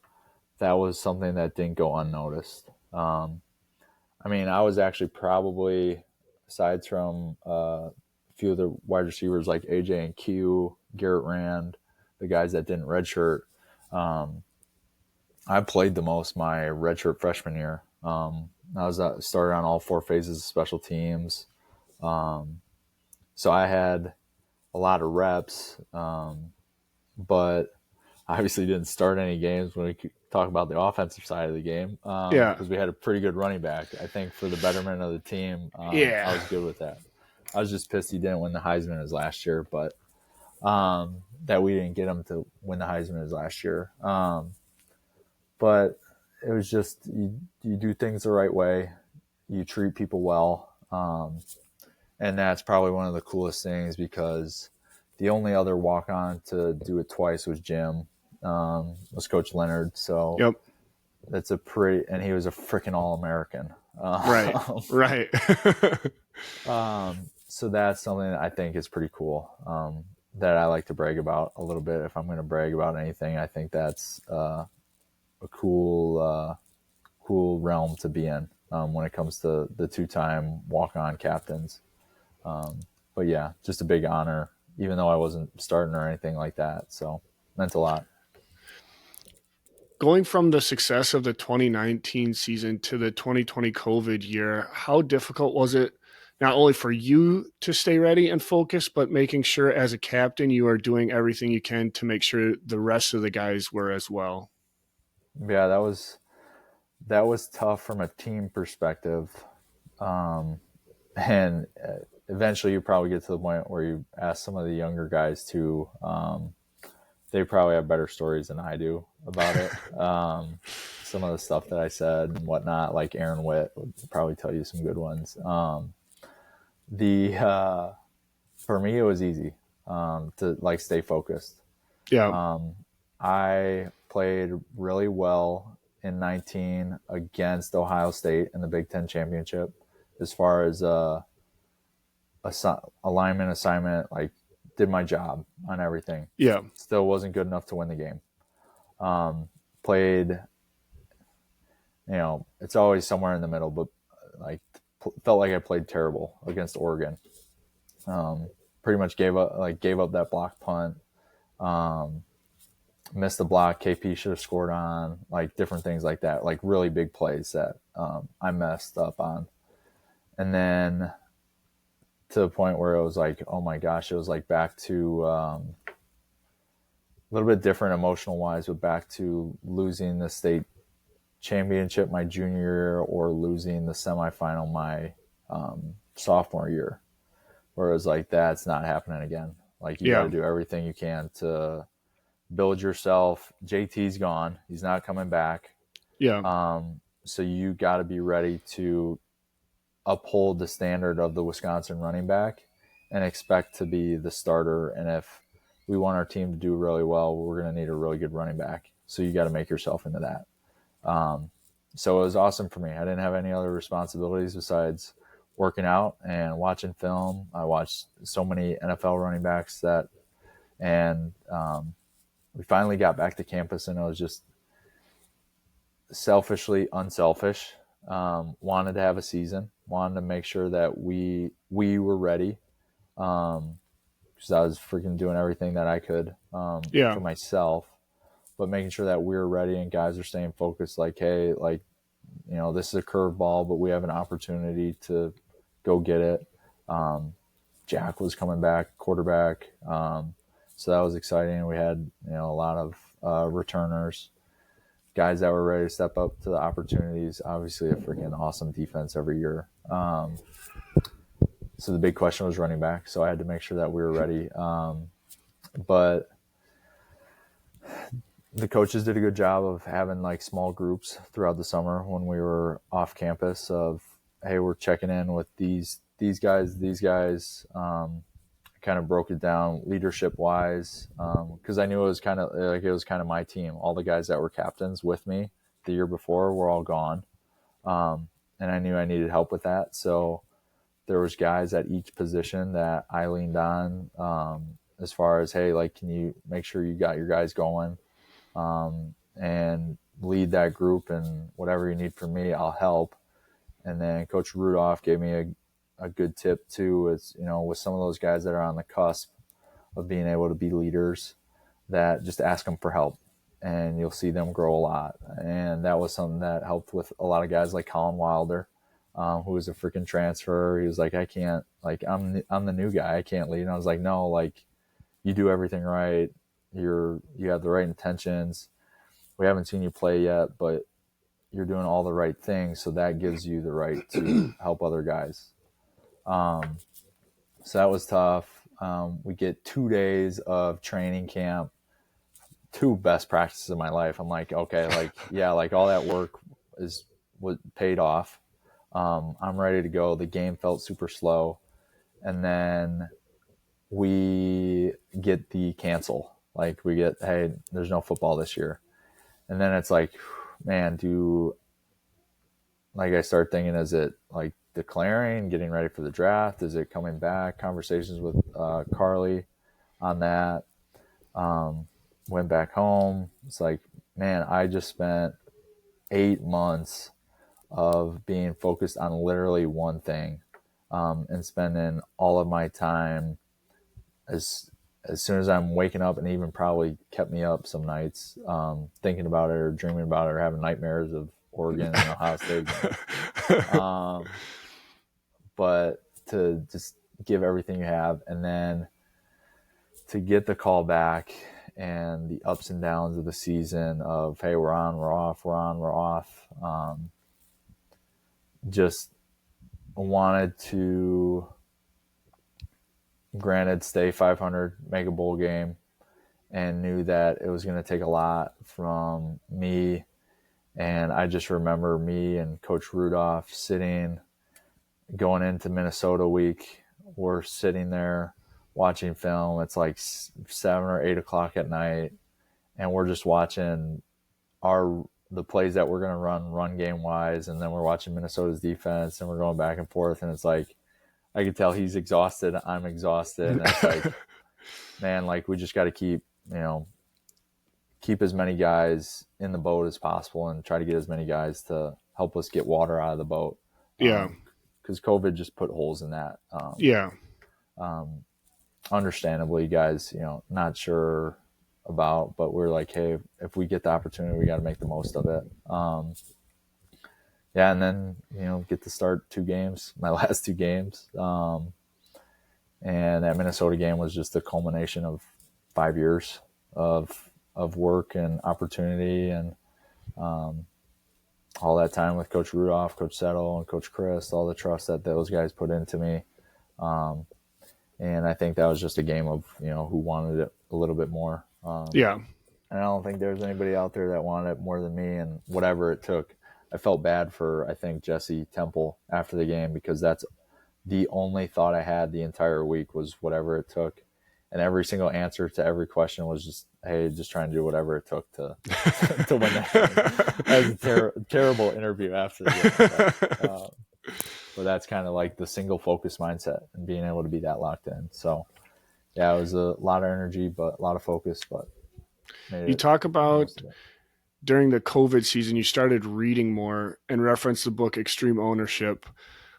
that was something that didn't go unnoticed. I was actually probably, aside from a few of the wide receivers like AJ and Q, Garrett Rand, the guys that didn't redshirt, I played the most my redshirt freshman year. I was started on all 4 phases of special teams. So I had a lot of reps, but obviously didn't start any games when we talk about the offensive side of the game. Because we had a pretty good running back. I think for the betterment of the team, I was good with that. I was just pissed he didn't win the Heisman his last year, but that we didn't get him to win the Heisman his last year. But it was just, you do things the right way. You treat people well. And that's probably one of the coolest things, because the only other walk-on to do it twice was Jim, was Coach Leonard. So that's and he was a freaking All-American. Right. So that's something that I think is pretty cool, that I like to brag about a little bit. If I'm going to brag about anything, I think that's a cool realm to be in when it comes to the 2-time walk-on captains. But yeah, just a big honor, even though I wasn't starting or anything like that. So meant a lot. Going from the success of the 2019 season to the 2020 COVID year, how difficult was it not only for you to stay ready and focused, but making sure as a captain you are doing everything you can to make sure the rest of the guys were as well? Yeah, that was tough from a team perspective. And eventually you probably get to the point where you ask some of the younger guys to, they probably have better stories than I do about it. Some of the stuff that I said and whatnot, like Aaron Witt would probably tell you some good ones. For me, it was easy, to stay focused. Yeah. I played really well in 19 against Ohio State in the Big Ten championship. as far as alignment assignment, like did my job on everything. Yeah. Still wasn't good enough to win the game. Played, it's always somewhere in the middle, but like felt like I played terrible against Oregon. Pretty much gave up that block punt. Missed the block KP should have scored on, like different things like that, like really big plays that I messed up on. And then to the point where it was like, oh my gosh, it was like back to a little bit different emotional wise, but back to losing the state championship my junior year or losing the semifinal my sophomore year, where it was like, that's not happening again. Like you got to do everything you can to build yourself. JT's gone. He's not coming back. Yeah. So you got to be ready to uphold the standard of the Wisconsin running back and expect to be the starter. And if we want our team to do really well, we're going to need a really good running back. So you got to make yourself into that. So it was awesome for me. I didn't have any other responsibilities besides working out and watching film. I watched so many NFL running backs and we finally got back to campus, and it was just selfishly unselfish. Wanted to have a season, wanted to make sure that we were ready. Because I was freaking doing everything that I could for myself, but making sure that we were ready and guys are staying focused. Like, hey, like, this is a curveball, but we have an opportunity to go get it. Jack was coming back, quarterback. So that was exciting. We had, a lot of returners, guys that were ready to step up to the opportunities. Obviously, a freaking awesome defense every year. So the big question was running back. So I had to make sure that we were ready. But the coaches did a good job of having like small groups throughout the summer when we were off campus of, hey, we're checking in with these guys. Kind of broke it down leadership wise. Cause I knew it was kind of my team. All the guys that were captains with me the year before were all gone. And I knew I needed help with that. So there was guys at each position that I leaned on, as far as, hey, like, can you make sure you got your guys going, and lead that group, and whatever you need from me, I'll help. And then Coach Rudolph gave me a good tip too, is, with some of those guys that are on the cusp of being able to be leaders, that just ask them for help and you'll see them grow a lot. And that was something that helped with a lot of guys like Colin Wilder, who was a freaking transfer. He was like, I can't, like, I'm the new guy. I can't lead. And I was like, no, like, you do everything right. You have the right intentions. We haven't seen you play yet, but you're doing all the right things. So that gives you the right to help other guys. So that was tough. We get 2 days of training camp, 2 best practices of my life. I'm like, okay, like, yeah, like all that work was paid off. I'm ready to go. The game felt super slow. And then we get the cancel. Like we get, hey, there's no football this year. And then it's like, man, I start thinking, is it like declaring, getting ready for the draft? Is it coming back? Conversations with Carly on that. Went back home. It's like, man, I just spent 8 months of being focused on literally one thing, and spending all of my time as soon as I'm waking up, and even probably kept me up some nights, thinking about it or dreaming about it or having nightmares of Oregon and Ohio State. But to just give everything you have, and then to get the call back and the ups and downs of the season of, hey, we're on, we're off, we're on, we're off. Just wanted to, granted, stay 500, make a bowl game, and knew that it was going to take a lot from me. And I just remember me and Coach Rudolph going into Minnesota week. We're sitting there watching film. It's like 7 or 8 o'clock at night, and we're just watching our the plays that we're going to run game wise. And then we're watching Minnesota's defense and we're going back and forth. And it's like, I could tell he's exhausted. I'm exhausted. And it's like, man, like we just got to keep as many guys in the boat as possible and try to get as many guys to help us get water out of the boat. Yeah. Because COVID just put holes in that. Understandably, guys, not sure about, but we're like, hey, if we get the opportunity, we got to make the most of it. And then, get to start 2 games, my last 2 games. And that Minnesota game was just the culmination of 5 years of work and opportunity and all that time with Coach Rudolph, Coach Settle, and Coach Chris, all the trust that those guys put into me. And I think that was just a game of, who wanted it a little bit more. And I don't think there's anybody out there that wanted it more than me, and whatever it took. I felt bad for, I think, Jesse Temple after the game, because that's the only thought I had the entire week was whatever it took. And every single answer to every question was just, hey, just trying to do whatever it took to win that game. That was a terrible interview after the game. But that's kind of like the single focus mindset and being able to be that locked in. So, yeah, it was a lot of energy, but a lot of focus. But you talk about during the COVID season, you started reading more and referenced the book Extreme Ownership.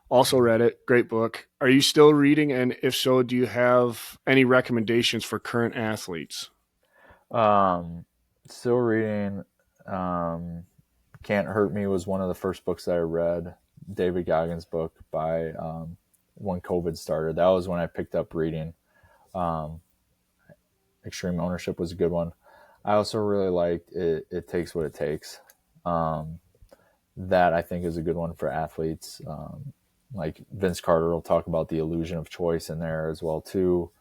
Also read it. Great book. Are you still reading? And if so, do you have any recommendations for current athletes? Still reading. Can't Hurt Me was one of the first books that I read. David Goggins' book by when COVID started. That was when I picked up reading. Extreme Ownership was a good one. I also really liked It Takes What It Takes. That I think is a good one for athletes. Like Vince Carter will talk about the illusion of choice in there as well too,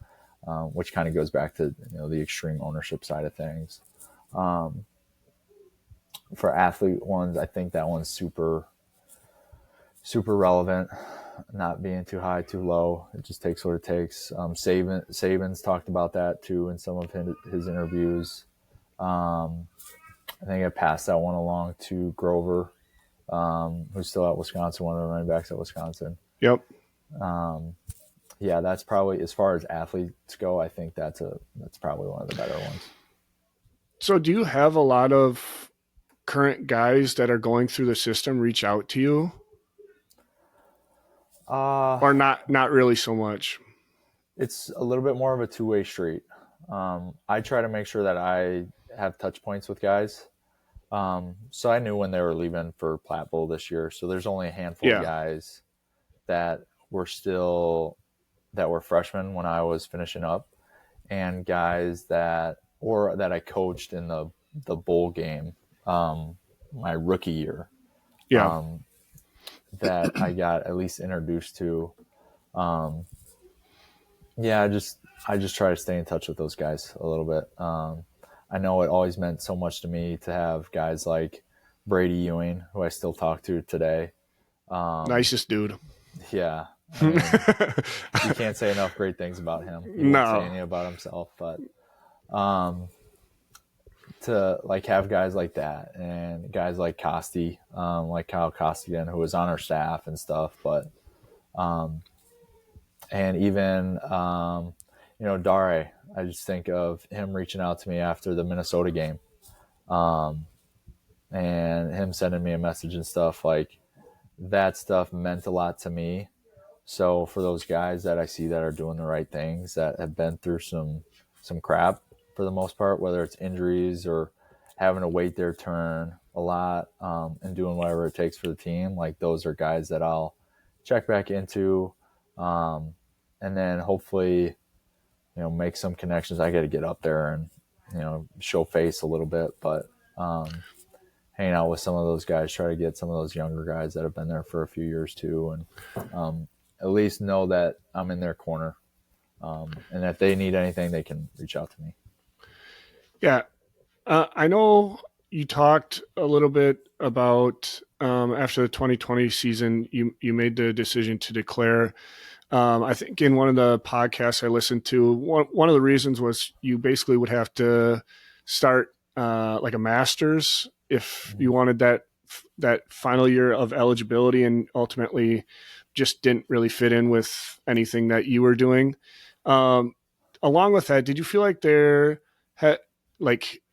which kind of goes back to the extreme ownership side of things. For athlete ones, I think that one's super relevant. Not being too high, too low. It just takes what it takes. Saban's talked about that too in some of his interviews. I think I passed that one along to Grover, who's still at Wisconsin, one of the running backs at Wisconsin. Yep. Yeah, that's probably, as far as athletes go, I think that's probably one of the better ones. So do you have a lot of current guys that are going through the system reach out to you? Or not really so much? It's a little bit more of a two-way street. I try to make sure that I have touch points with guys. So I knew when they were leaving for Platte Bowl this year. So there's only a handful of guys that were freshmen when I was finishing up, and guys that I coached in the bowl game my rookie year. That I got at least introduced to. I just try to stay in touch with those guys a little bit. I know it always meant so much to me to have guys like Brady Ewing, who I still talk to today. Nicest dude. Yeah. I mean, you can't say enough great things about him. He won't say anything about himself, but to like have guys like that and guys like Costi, like Kyle Costigan, who was on our staff and stuff, but and even Dare, I just think of him reaching out to me after the Minnesota game, and him sending me a message and stuff. Like, that stuff meant a lot to me. So for those guys that I see that are doing the right things, that have been through some crap for the most part, whether it's injuries or having to wait their turn a lot, and doing whatever it takes for the team, like, those are guys that I'll check back into, and then hopefully, make some connections. I got to get up there and, show face a little bit, but hang out with some of those guys, try to get some of those younger guys that have been there for a few years too, and at least know that I'm in their corner, and if they need anything, they can reach out to me. Yeah. I know you talked a little bit about after the 2020 season, you made the decision to declare. I think in one of the podcasts I listened to, one of the reasons was you basically would have to start like a master's if you wanted that final year of eligibility and ultimately just didn't really fit in with anything that you were doing. Along with that, did you feel like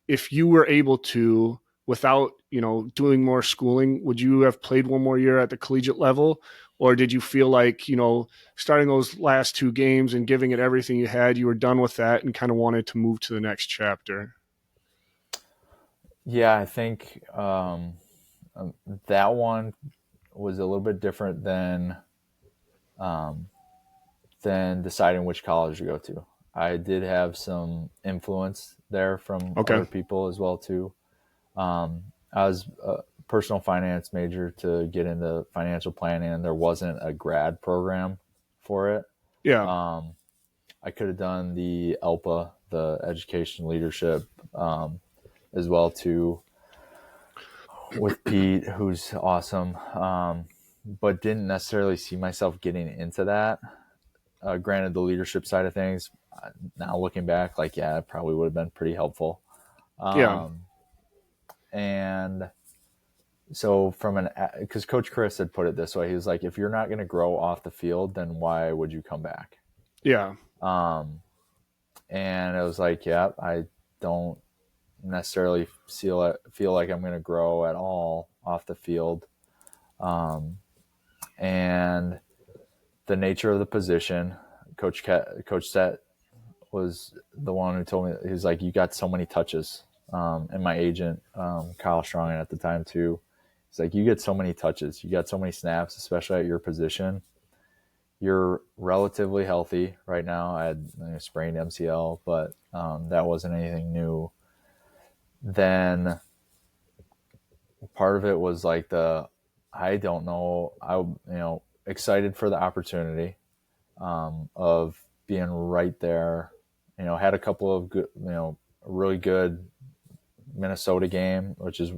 if you were able to, without, doing more schooling, would you have played one more year at the collegiate level? Or did you feel like, starting those last 2 games and giving it everything you had, you were done with that and kind of wanted to move to the next chapter? Yeah, I think that one was a little bit different than deciding which college to go to. I did have some influence there from other people as well too. I was a personal finance major to get into financial planning, and there wasn't a grad program for it. Yeah. I could have done the ELPA, the education leadership, as well too, with Pete, who's awesome, but didn't necessarily see myself getting into that. Granted, the leadership side of things, now looking back, it probably would have been pretty helpful. And so because Coach Chris had put it this way, he was like, if you're not going to grow off the field, then why would you come back? Yeah. And I was like, I don't necessarily feel like I'm going to grow at all off the field. And the nature of the position, Coach Set was the one who told me, he was like, you got so many touches. And my agent, Kyle Strong, at the time too, he's like, you get so many touches, you got so many snaps, especially at your position. You're relatively healthy right now. I had a sprained MCL, but that wasn't anything new. Then part of it was like I don't know, excited for the opportunity of being right there. Had a couple of good, really good Minnesota game, which is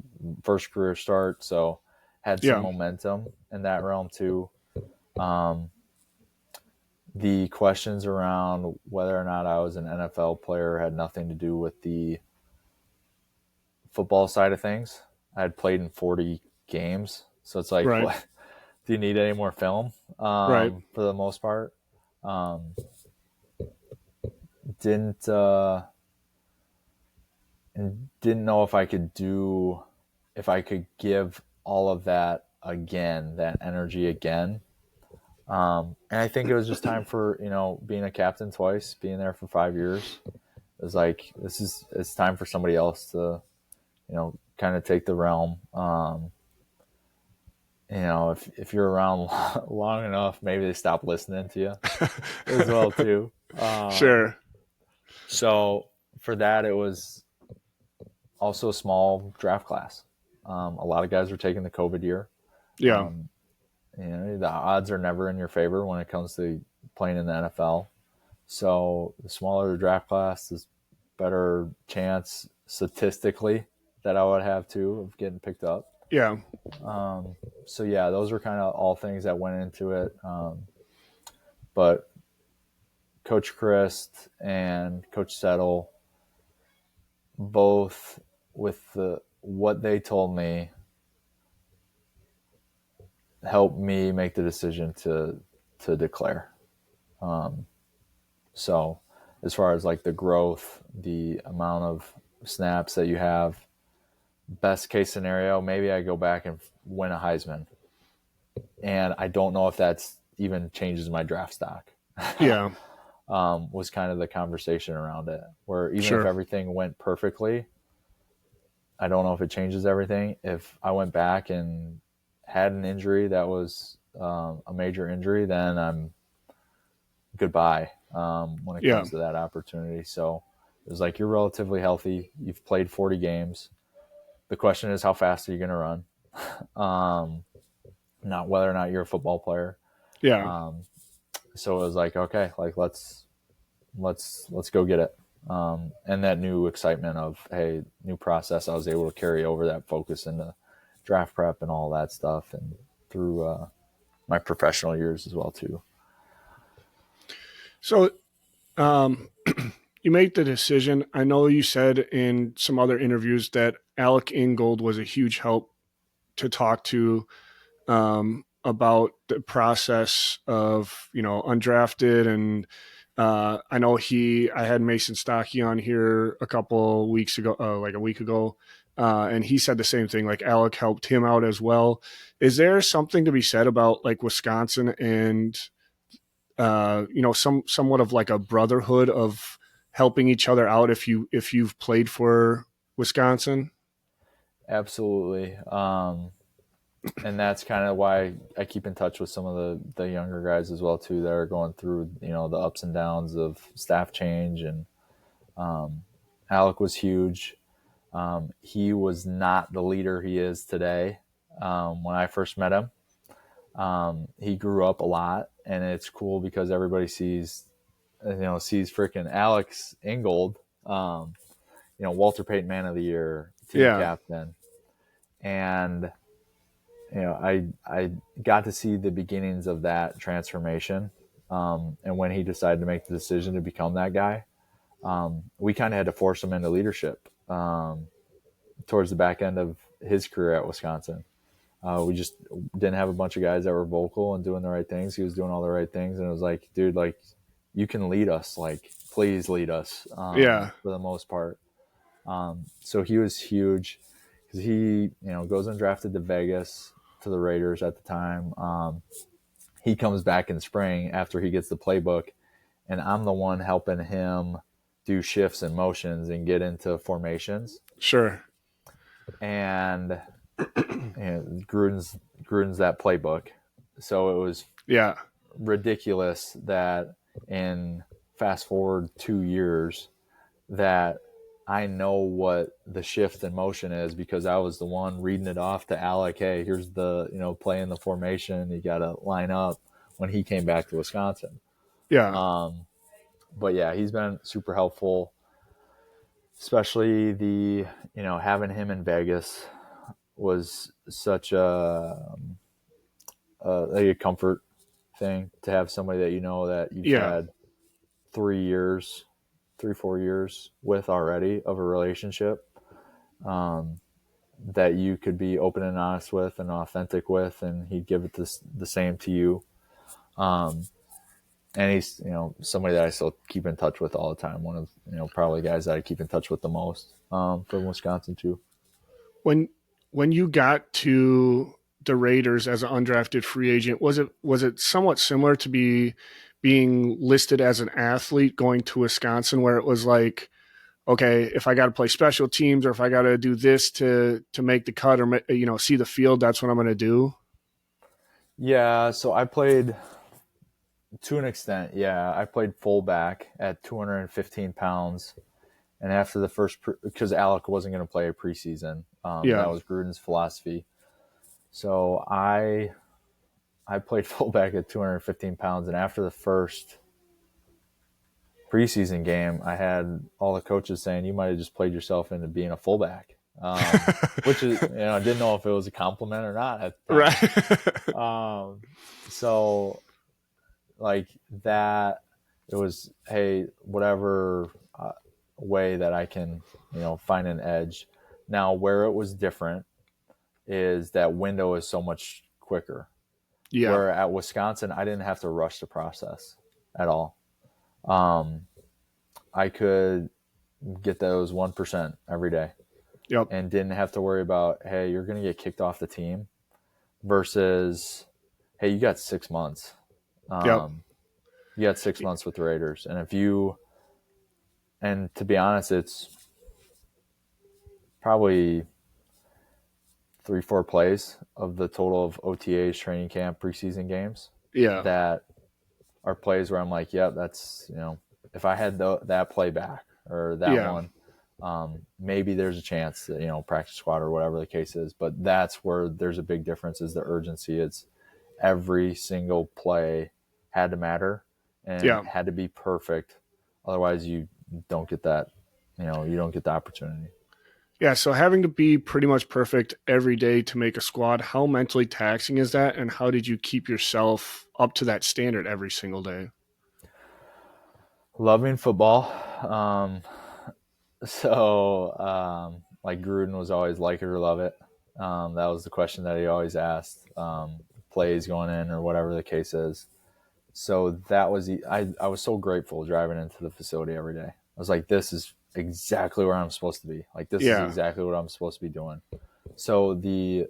first career start. So had some momentum in that realm too. The questions around whether or not I was an NFL player had nothing to do with the football side of things. I had played in 40 games. So it's like, what, do you need any more film? For the most part. Didn't know if I could give all of that again, that energy again. And I think it was just time for, being a captain twice, being there for 5 years. It was like, it's time for somebody else to, kind of take the realm. If you're around long enough, maybe they stop listening to you as well too. Sure. So for that, it was also a small draft class. A lot of guys were taking the COVID year. Yeah. The odds are never in your favor when it comes to playing in the NFL. So the smaller the draft class, the better chance statistically that I would have too of getting picked up. Yeah. So yeah, those were kind of all things that went into it. But Coach Christ and Coach Settle, both with what they told me, helped me make the decision to declare. So as far as the growth, the amount of snaps that you have, best case scenario, maybe I go back and win a Heisman. And I don't know if that's even changes my draft stock. Yeah. Was kind of the conversation around it, where even if everything went perfectly, I don't know if it changes everything. If I went back and had an injury that was a major injury, then I'm goodbye when it comes to that opportunity. So it was like, you're relatively healthy. You've played 40 games. The question is, how fast are you going to run? Not whether or not you're a football player. Yeah. So it was like, okay, let's go get it. And that new excitement of, hey, new process, I was able to carry over that focus into draft prep and all that stuff, and through my professional years as well too. So, you make the decision, I know you said in some other interviews that Alec Ingold was a huge help to talk to about the process of, undrafted. And I know I had Mason Stockey on here a couple weeks ago, like a week ago, and he said the same thing, like Alec helped him out as well. Is there something to be said about like Wisconsin and, somewhat of like a brotherhood of helping each other out if you've played for Wisconsin? Absolutely. And that's kind of why I keep in touch with some of the younger guys as well too, that are going through, the ups and downs of staff change. And Alec was huge. He was not the leader he is today. When I first met him, he grew up a lot, and it's cool because everybody sees freaking Alex Ingold, Walter Payton Man of the Year, team captain. And I got to see the beginnings of that transformation. And when he decided to make the decision to become that guy, we kind of had to force him into leadership towards the back end of his career at Wisconsin. We just didn't have a bunch of guys that were vocal and doing the right things. He was doing all the right things. And it was like, dude, like, you can lead us. Like, please lead us for the most part. So he was huge because he, goes undrafted to Vegas, to the Raiders at the time. He comes back in spring after he gets the playbook, and I'm the one helping him do shifts and motions and get into formations. Sure. And Gruden's that playbook. So it was ridiculous that in fast forward 2 years that I know what the shift and motion is because I was the one reading it off to Alec. Hey, here's the, play in the formation. You got to line up when he came back to Wisconsin. Yeah. But yeah, he's been super helpful, especially the, having him in Vegas was such a comfort thing to have somebody that, that you've had 3-4 years with already of a relationship, that you could be open and honest with and authentic with, and he'd give it the same to you. And he's, somebody that I still keep in touch with all the time. One of, probably guys that I keep in touch with the most, from Wisconsin too. When you got to the Raiders as an undrafted free agent, was it somewhat similar to being listed as an athlete going to Wisconsin, where it was like, okay, if I got to play special teams or if I got to do this to make the cut or, see the field, that's what I'm going to do? Yeah. So I played to an extent. Yeah. I played fullback at 215 pounds. And after the first, because Alec wasn't going to play a preseason, that was Gruden's philosophy. So I played fullback at 215 pounds, and after the first preseason game, I had all the coaches saying, you might have just played yourself into being a fullback, which is, I didn't know if it was a compliment or not at the time. Right. So like that, it was, hey, whatever way that I can, find an edge. Now, where it was different is that window is so much quicker. Yeah. Where at Wisconsin, I didn't have to rush the process at all. I could get those 1% every day. Yep. And didn't have to worry about, hey, you're going to get kicked off the team versus, hey, you got 6 months. You got 6 months with the Raiders. And to be honest, it's probably 3-4 plays of the total of OTAs, training camp, preseason games. Yeah. That are plays where I'm like, yep, that's, if I had that play back or that one, maybe there's a chance that, practice squad or whatever the case is. But that's where there's a big difference is the urgency. It's every single play had to matter and had to be perfect. Otherwise you don't get that, you don't get the opportunity. Yeah, so having to be pretty much perfect every day to make a squad, how mentally taxing is that, and how did you keep yourself up to that standard every single day? Loving football, Like Gruden was always like it or love it. That was the question that he always asked. Plays going in or whatever the case is. So that was I was so grateful driving into the facility every day. I was like, this is exactly where I'm supposed to be. Like, this is exactly what I'm supposed to be doing. So doing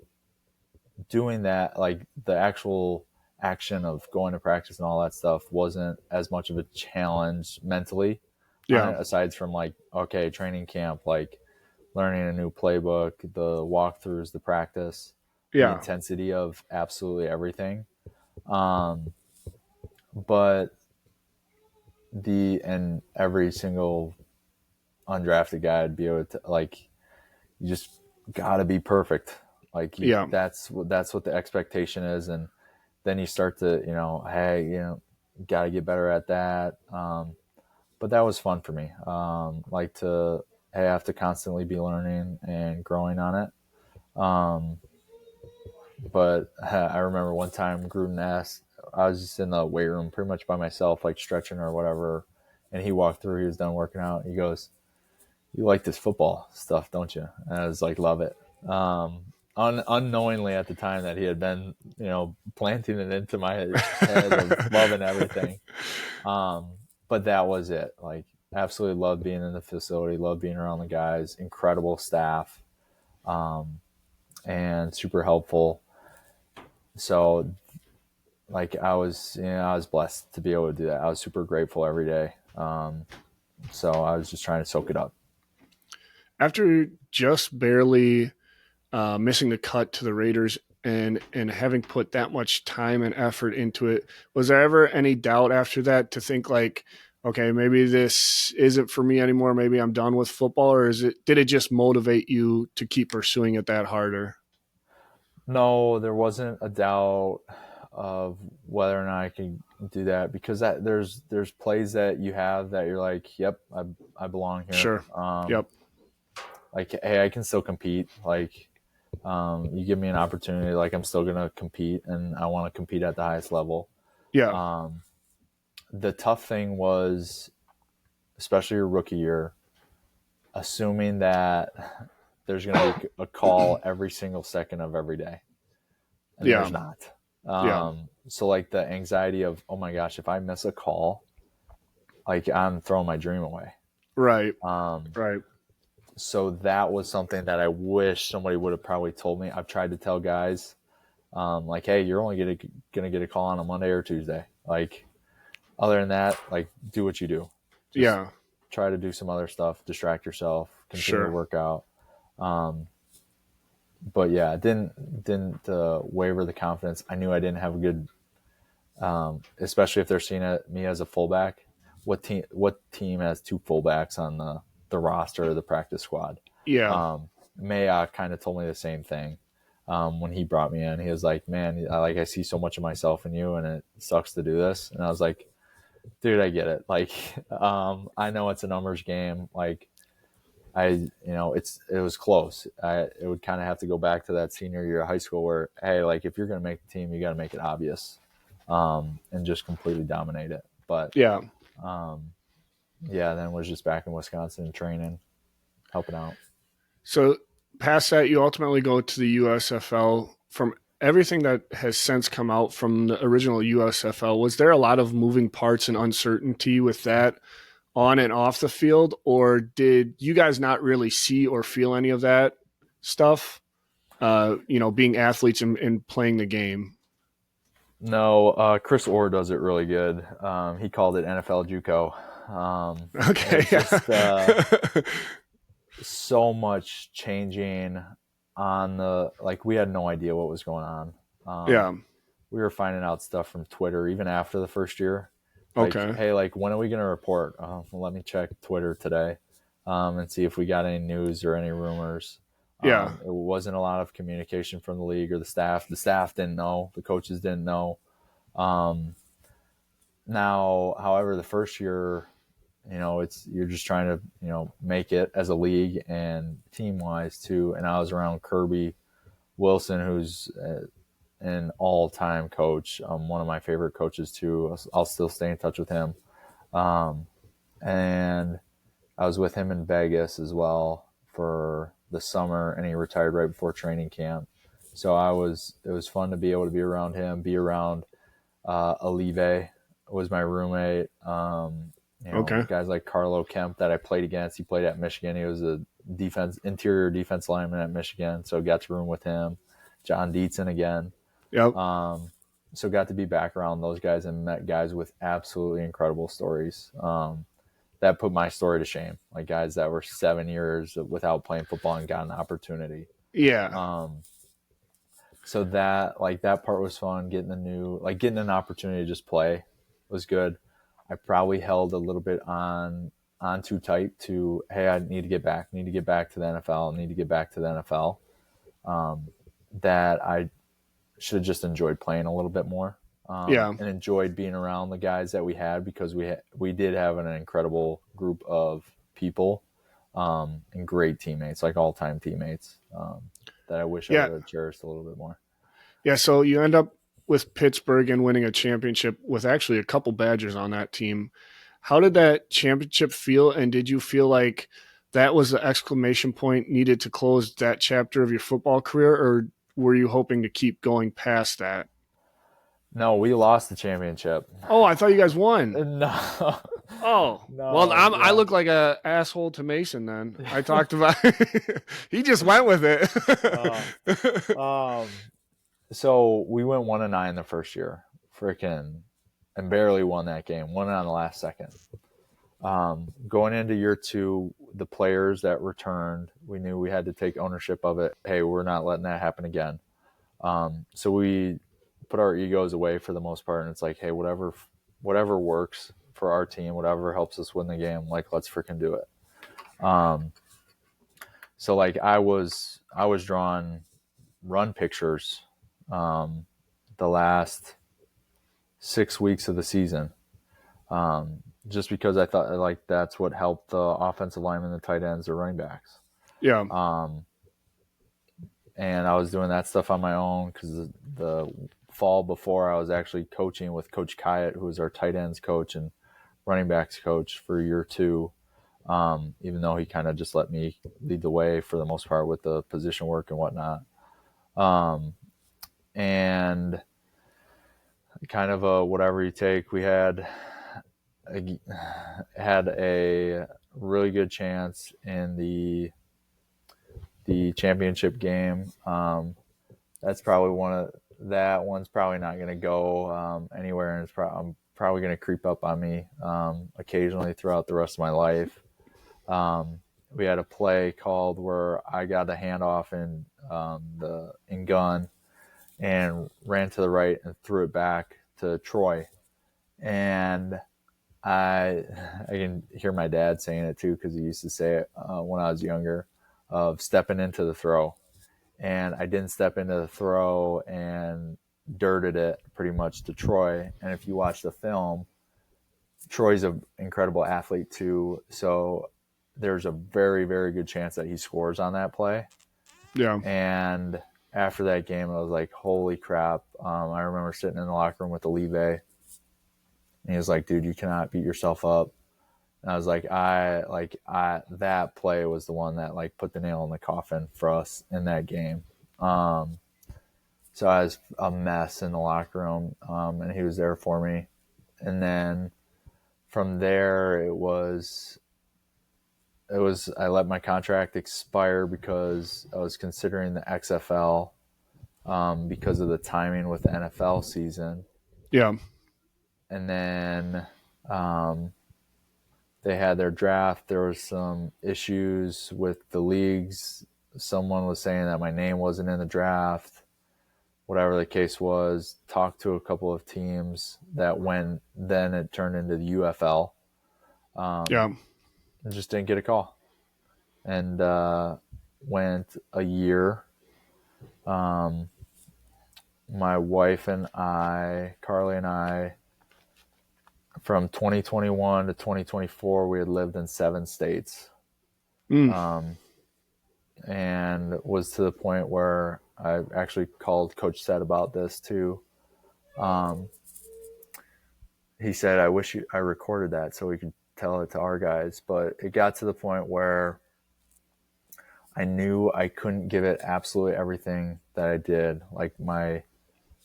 that, like the actual action of going to practice and all that stuff wasn't as much of a challenge mentally. Aside from like, okay, training camp, like learning a new playbook, the walkthroughs, the practice, the intensity of absolutely everything. But and every single undrafted guy would be able to, like, you just got to be perfect. Like, that's what the expectation is. And then you start to, hey, got to get better at that. But that was fun for me. Like to have to constantly be learning and growing on it. But I remember one time Gruden asked, I was just in the weight room pretty much by myself, like stretching or whatever. And he walked through, he was done working out. He goes, "You like this football stuff, don't you?" And I was like, love it. Unknowingly at the time that he had been, planting it into my head of loving everything. But that was it. Like, absolutely loved being in the facility, loved being around the guys, incredible staff, and super helpful. So, like, I was blessed to be able to do that. I was super grateful every day. So I was just trying to soak it up. After just barely missing the cut to the Raiders and having put that much time and effort into it, was there ever any doubt after that to think like, okay, maybe this isn't for me anymore, maybe I'm done with football, or did it just motivate you to keep pursuing it that harder? No, there wasn't a doubt of whether or not I could do that, because there's plays that you have that you're like, yep, I belong here. Sure. Yep. Like, hey, I can still compete. Like, you give me an opportunity, like I'm still going to compete, and I want to compete at the highest level. Yeah. The tough thing was, especially your rookie year, assuming that there's going to be a call every single second of every day. And there's not. So like the anxiety of, oh my gosh, if I miss a call, like I'm throwing my dream away. Right. Right. So that was something that I wish somebody would have probably told me. I've tried to tell guys, like, hey, you're only going to get a call on a Monday or Tuesday. Like, other than that, like, do what you do. Just try to do some other stuff, distract yourself, continue to work out. But yeah, didn't waver the confidence. I knew I didn't have a good, especially if they're seeing me as a fullback. What team has two fullbacks on the roster or the practice squad? Yeah. Mayock kind of told me the same thing when he brought me in. He was like, "Man, I see so much of myself in you, and it sucks to do this." And I was like, "Dude, I get it. Like, I know it's a numbers game. Like, it was close. It would kind of have to go back to that senior year of high school where, hey, like, if you're going to make the team, you got to make it obvious, and just completely dominate it." But then was just back in Wisconsin training, helping out. So past that, you ultimately go to the USFL. From everything that has since come out from the original USFL, was there a lot of moving parts and uncertainty with that on and off the field, or did you guys not really see or feel any of that stuff, being athletes and playing the game? No, Chris Orr does it really good. He called it NFL JUCO. Okay. So much changing on we had no idea what was going on. We were finding out stuff from Twitter even after the first year. Like, hey, like, when are we going to report? Let me check Twitter today and see if we got any news or any rumors. It wasn't a lot of communication from the league or the staff. The staff didn't know. The coaches didn't know. Now, however, the first year, you're just trying to, make it as a league and team-wise too. And I was around Kirby Wilson, who's an all-time coach, one of my favorite coaches too. I'll still stay in touch with him. And I was with him in Vegas as well for the summer, and he retired right before training camp. So it was fun to be able to be around him, be around Olive was my roommate. Okay. Guys like Carlo Kemp that I played against. He played at Michigan. He was a interior defense lineman at Michigan, so got to room with him. John Dietzen again. Yep. So got to be back around those guys and met guys with absolutely incredible stories. That put my story to shame. Like guys that were 7 years without playing football and got an opportunity. Yeah. So that part was fun. Getting an opportunity to just play was good. I probably held a little bit on too tight to, hey, I need to get back to the NFL. That I should have just enjoyed playing a little bit more. And enjoyed being around the guys that we had, because we did have an incredible group of people and great teammates, like all-time teammates, that I wish I would have cherished a little bit more. Yeah, so you end up with Pittsburgh and winning a championship with actually a couple Badgers on that team. How did that championship feel, and did you feel like that was the exclamation point needed to close that chapter of your football career, or were you hoping to keep going past that? No, we lost the championship. Oh, I thought you guys won. No. Oh, No, well, yeah. I look like a asshole to Mason then. I talked about he just went with it. So we went 1-9 the first year, and barely won that game. Won it on the last second. Going into year 2, the players that returned, we knew we had to take ownership of it. Hey, we're not letting that happen again. So we put our egos away for the most part, and it's like, hey, whatever works for our team, whatever helps us win the game, like, let's freaking do it. So like I was drawing run pictures the last 6 weeks of the season, just because I thought like that's what helped the offensive linemen, the tight ends, or running backs. Yeah. And I was doing that stuff on my own, because the fall before, I was actually coaching with Coach Kyatt, who was our tight ends coach and running backs coach for year 2, even though he kind of just let me lead the way for the most part with the position work and whatnot. And kind of a whatever you take, we had a really good chance in the championship game. That's probably that one's probably not going to go anywhere, and I'm probably going to creep up on me occasionally throughout the rest of my life. We had a play called where I got a handoff in gun and ran to the right and threw it back to Troy. And I can hear my dad saying it too, because he used to say it when I was younger, of stepping into the throw. And I didn't step into the throw and dirted it pretty much to Troy. And if you watch the film, Troy's an incredible athlete too. So there's a very, very good chance that he scores on that play. Yeah. And after that game, I was like, holy crap. I remember sitting in the locker room with Olive, and he was like, dude, you cannot beat yourself up. And I was like, that play was the one that like put the nail in the coffin for us in that game. So I was a mess in the locker room, and he was there for me. And then from there, I let my contract expire because I was considering the XFL because of the timing with the NFL season. Yeah. And then they had their draft. There was some issues with the leagues. Someone was saying that my name wasn't in the draft. Whatever the case was, talked to a couple of teams that then it turned into the UFL. Yeah. And just didn't get a call. And went a year. My wife and Carly and I, from 2021 to 2024, we had lived in 7 states. And was to the point where I actually called Coach Seth about this too. He said, I wish I recorded that so we could tell it to our guys, but it got to the point where I knew I couldn't give it absolutely everything that I did, like my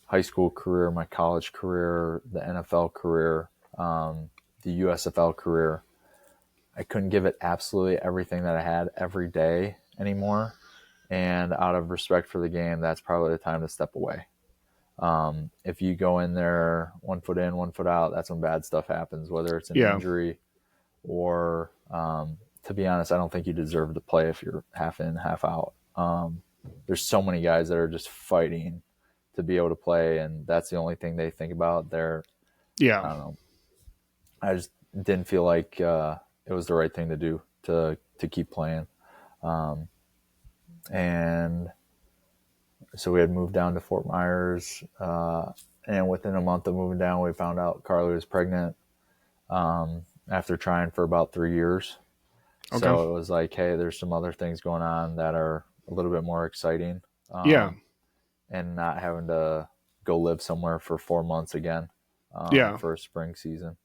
high school career, my college career, the NFL career, the USFL career. I couldn't give it absolutely everything that I had every day anymore. And out of respect for the game, that's probably the time to step away. If you go in there 1 foot in, 1 foot out, that's when bad stuff happens, whether it's an injury or, to be honest, I don't think you deserve to play if you're half in, half out. There's so many guys that are just fighting to be able to play, and that's the only thing they think about. I don't know. I just didn't feel like it was the right thing to do to keep playing. And so we had moved down to Fort Myers, and within a month of moving down, we found out Carly was pregnant after trying for about 3 years. Okay. So it was like, hey, there's some other things going on that are a little bit more exciting. And not having to go live somewhere for 4 months again for a spring season.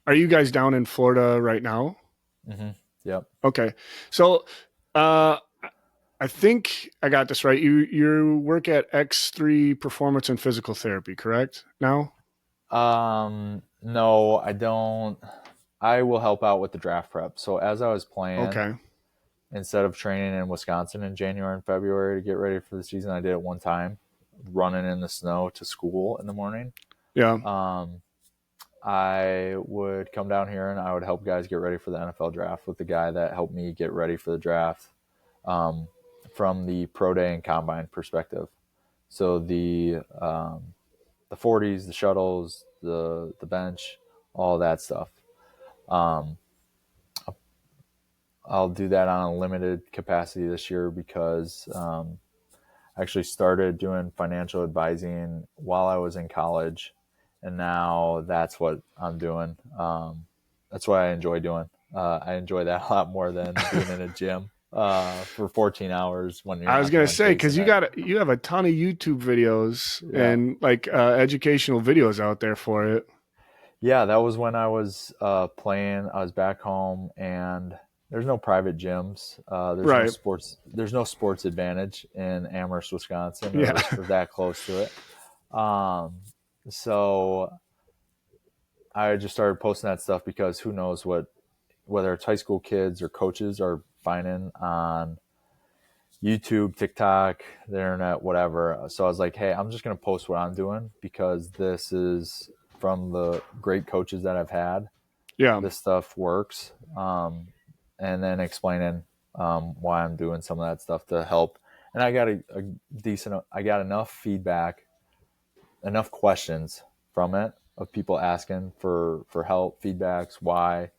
Are you guys down in Florida right now? Mm-hmm. Yep. Okay. So I think I got this right. You work at X3 Performance and Physical Therapy, correct? Now? No, I don't. I will help out with the draft prep. So as I was playing, instead of training in Wisconsin in January and February to get ready for the season, I did it one time, running in the snow to school in the morning. Yeah. I would come down here and I would help guys get ready for the NFL draft with the guy that helped me get ready for the draft from the pro day and combine perspective. So the 40s, the shuttles, the bench, all that stuff. I'll do that on a limited capacity this year because I actually started doing financial advising while I was in college, and now that's what I'm doing. That's what I enjoy doing. I enjoy that a lot more than being in a gym for 14 hours. When you're I was going to say, because you have a ton of YouTube videos and like educational videos out there for it. Yeah, that was when I was playing. I was back home, and there's no private gyms. There's no sports advantage in Amherst, Wisconsin, or that close to it. So I just started posting that stuff because who knows whether it's high school kids or coaches are finding on YouTube, TikTok, the internet, whatever. So I was like, hey, I'm just going to post what I'm doing because this is from the great coaches that I've had. Yeah. This stuff works. And then explaining why I'm doing some of that stuff to help. And I got I got enough feedback, enough questions from it of people asking for help, feedbacks, why,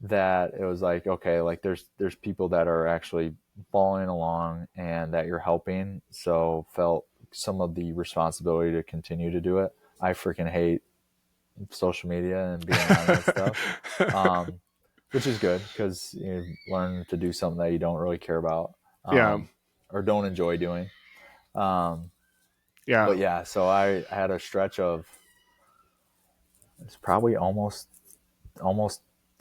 that it was like, okay, like there's people that are actually following along and that you're helping. So felt some of the responsibility to continue to do it. I freaking hate social media and being on that stuff. Which is good because you learn to do something that you don't really care about or don't enjoy doing. But yeah, so I had a stretch of, it's probably almost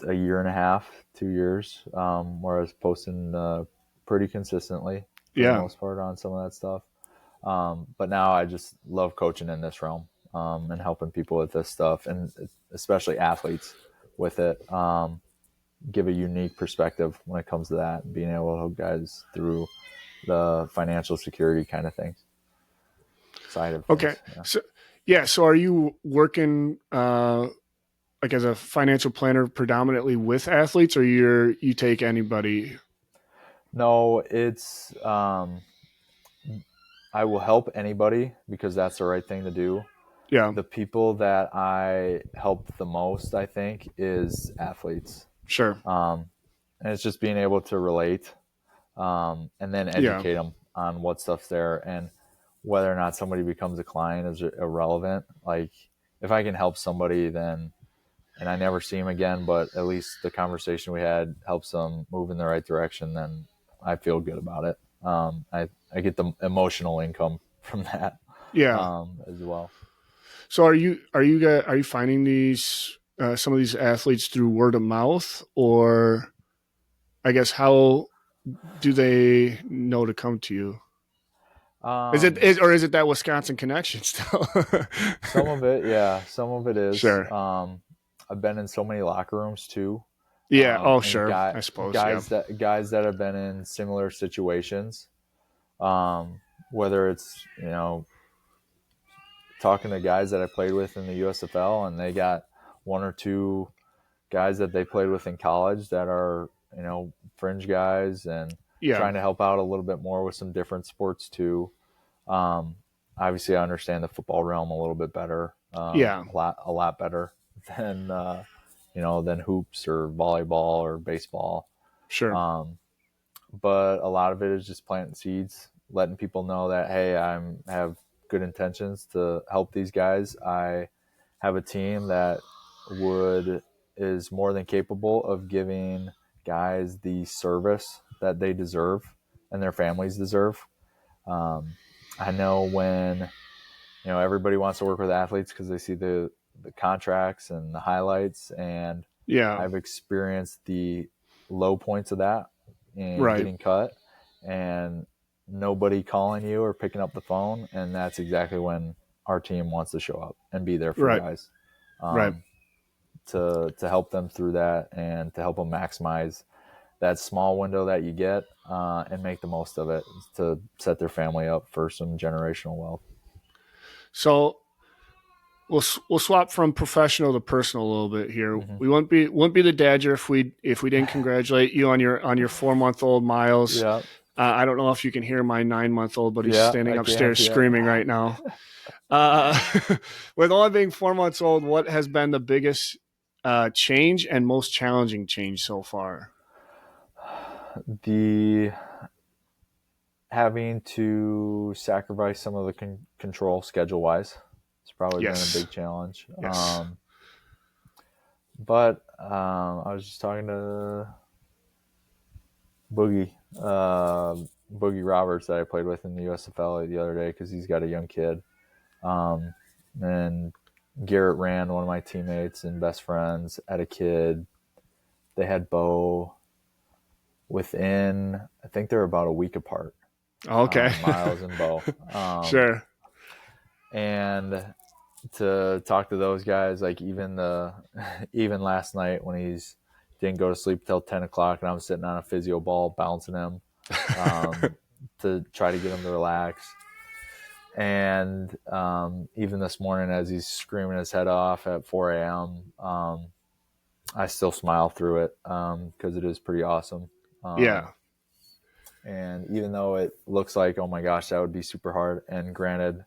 a year and a half, 2 years, where I was posting pretty consistently for the most part on some of that stuff. But now I just love coaching in this realm and helping people with this stuff, and especially athletes with it. Give a unique perspective when it comes to that, and being able to help guys through the financial security kind of things. Side of things. Okay. So are you working like as a financial planner predominantly with athletes, or you take anybody? No, it's I will help anybody because that's the right thing to do. Yeah. The people that I help the most, I think, is athletes. Sure. And it's just being able to relate and then educate them on what stuff's there, and whether or not somebody becomes a client is irrelevant. Like if I can help somebody, then, and I never see them again, but at least the conversation we had helps them move in the right direction, then I feel good about it. I get the emotional income from that as well. So are you finding these some of these athletes through word of mouth, or I guess how do they know to come to you? Is it that Wisconsin connection still? Some of it, yeah. Some of it is. Sure. I've been in so many locker rooms too. Yeah. And Sure. I suppose. Guys that have been in similar situations. Whether it's, talking to guys that I played with in the USFL, and they got one or two guys that they played with in college that are, fringe guys, and trying to help out a little bit more with some different sports too. Obviously I understand the football realm a little bit better. A lot better than, than hoops or volleyball or baseball. Sure. But a lot of it is just planting seeds, letting people know that, hey, I have good intentions to help these guys. I have a team that is more than capable of giving guys the service that they deserve and their families deserve. I know when, everybody wants to work with athletes because they see the contracts and the highlights, and I've experienced the low points of that and getting cut and nobody calling you or picking up the phone. And that's exactly when our team wants to show up and be there for guys, to help them through that and to help them maximize that small window that you get, and make the most of it to set their family up for some generational wealth. So we'll swap from professional to personal a little bit here. Mm-hmm. We wouldn't be the Dadger if we didn't congratulate you on your 4-month-old Miles. Yeah. I don't know if you can hear my 9-month-old, but he's standing upstairs screaming right now. With only being 4 months old, what has been the biggest change and most challenging change so far? The having to sacrifice some of the control schedule-wise. It's probably been a big challenge. Yes. But I was just talking to Boogie Roberts that I played with in the USFL the other day, because he's got a young kid. And Garrett Rand, one of my teammates and best friends, had a kid. They had Bo within, I think they're about a week apart. Okay. Miles and Bo. Sure. And to talk to those guys, like even last night when he's didn't go to sleep till 10 o'clock and I'm sitting on a physio ball bouncing him to try to get him to relax. And even this morning as he's screaming his head off at 4 a.m., I still smile through it because it is pretty awesome. And even though it looks like, oh my gosh, that would be super hard. And granted,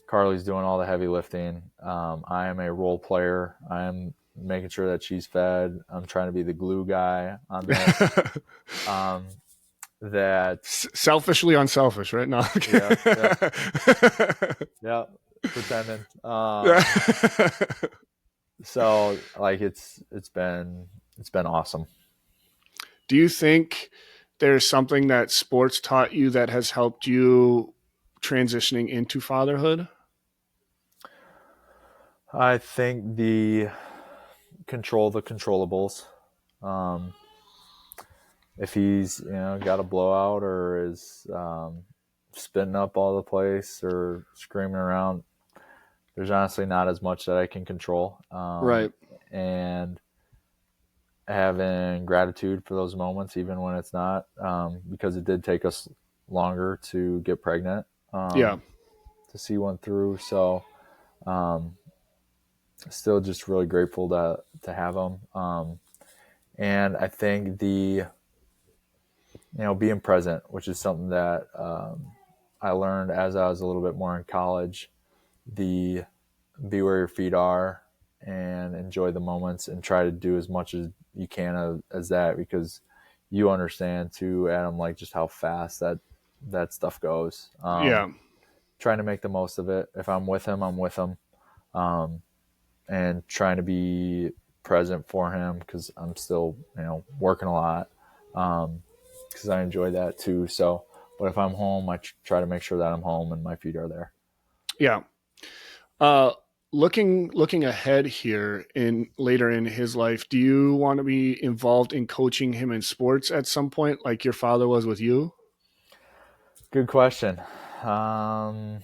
Carly's doing all the heavy lifting. I am a role player. I am making sure that she's fed. I'm trying to be the glue guy on this. That selfishly unselfish, right? No. Yeah, pretending. So like it's been awesome. Do you think there's something that sports taught you that has helped you transitioning into fatherhood? I think the controllables. If he's got a blowout or is spitting up all the place or screaming around, there's honestly not as much that I can control. And having gratitude for those moments, even when it's not, because it did take us longer to get pregnant. To see one through. So, still just really grateful to have them. And I think being present, which is something that I learned as I was a little bit more in college, be where your feet are and enjoy the moments and try to do as much as you can as that, because you understand too, Adam, like just how fast that stuff goes. Trying to make the most of it. If I'm with him, I'm with him. And trying to be present for him, because I'm still, working a lot. Because I enjoy that too. So, but if I'm home, I try to make sure that I'm home and my feet are there. Yeah. looking ahead here later in his life, do you want to be involved in coaching him in sports at some point, like your father was with you? Good question. I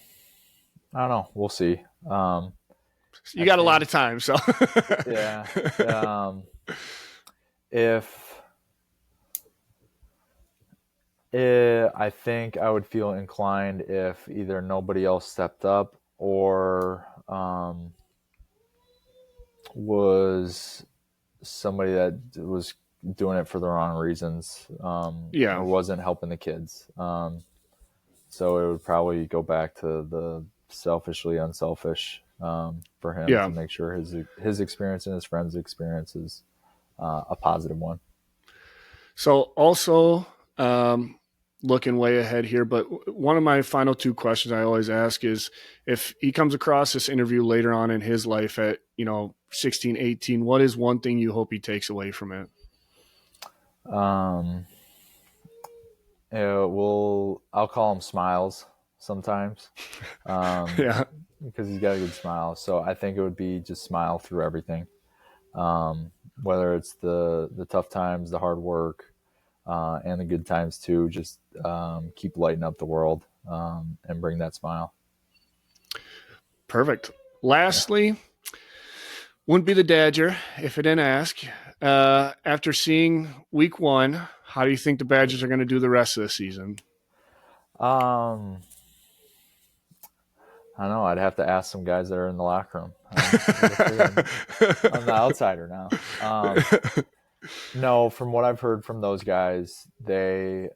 don't know. We'll see. You got a lot of time, so yeah. If I think I would feel inclined if either nobody else stepped up or was somebody that was doing it for the wrong reasons, or wasn't helping the kids. So it would probably go back to the selfishly unselfish for him to make sure his experience and his friends' experience is a positive one. So also looking way ahead here, but one of my final two questions I always ask is if he comes across this interview later on in his life at, 16, 18, what is one thing you hope he takes away from it? I'll call him Smiles sometimes. Because he's got a good smile. So I think it would be just smile through everything. Whether it's the tough times, the hard work, and the good times too, just keep lighting up the world and bring that smile. Perfect. Lastly, wouldn't be the Dadger if I didn't ask. After seeing week 1, how do you think the Badgers are going to do the rest of the season? I don't know. I'd have to ask some guys that are in the locker room. I'm the outsider now. No, from what I've heard from those guys, they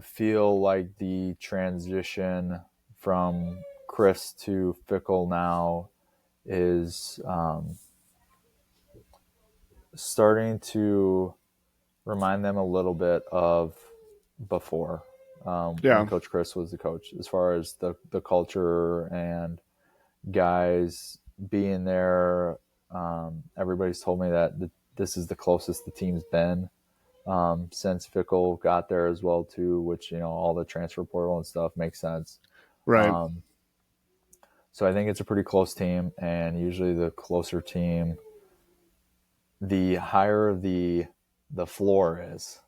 feel like the transition from Chris to Fickle now is starting to remind them a little bit of before. When Coach Chris was the coach, as far as the culture and guys being there. Everybody's told me that this is the closest the team's been since Fickle got there as well too, which, all the transfer portal and stuff makes sense. Right. So I think it's a pretty close team, and usually the closer team, the higher the floor is.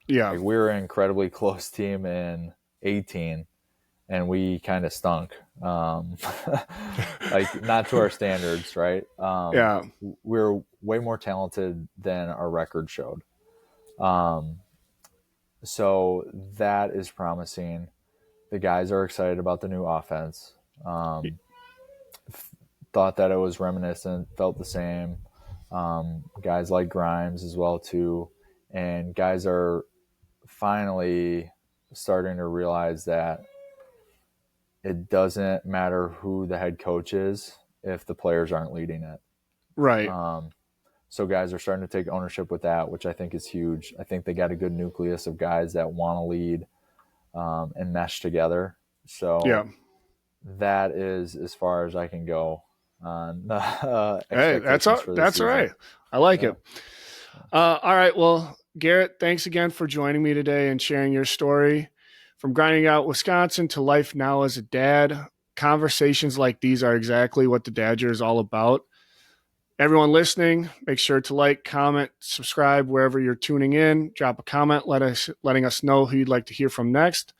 Yeah. Like, we were an incredibly close team in 18, and we kind of stunk. Like, not to our standards, right? We were way more talented than our record showed. So that is promising. The guys are excited about the new offense. Thought that it was reminiscent, felt the same. Guys like Grimes as well too, and guys are finally starting to realize that it doesn't matter who the head coach is if the players aren't leading it. Right. So guys are starting to take ownership with that, which I think is huge. I think they got a good nucleus of guys that want to lead and mesh together. So that is as far as I can go on. Hey, that's all right. I like it. All right. Well, Garrett, thanks again for joining me today and sharing your story. From grinding out Wisconsin to life now as a dad, conversations like these are exactly what the Dadger is all about. Everyone listening, make sure to like, comment, subscribe wherever you're tuning in. Drop a comment letting us know who you'd like to hear from next.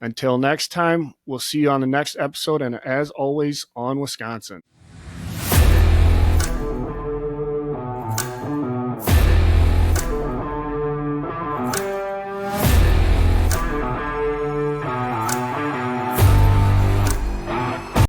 Until next time, we'll see you on the next episode, and as always, on Wisconsin.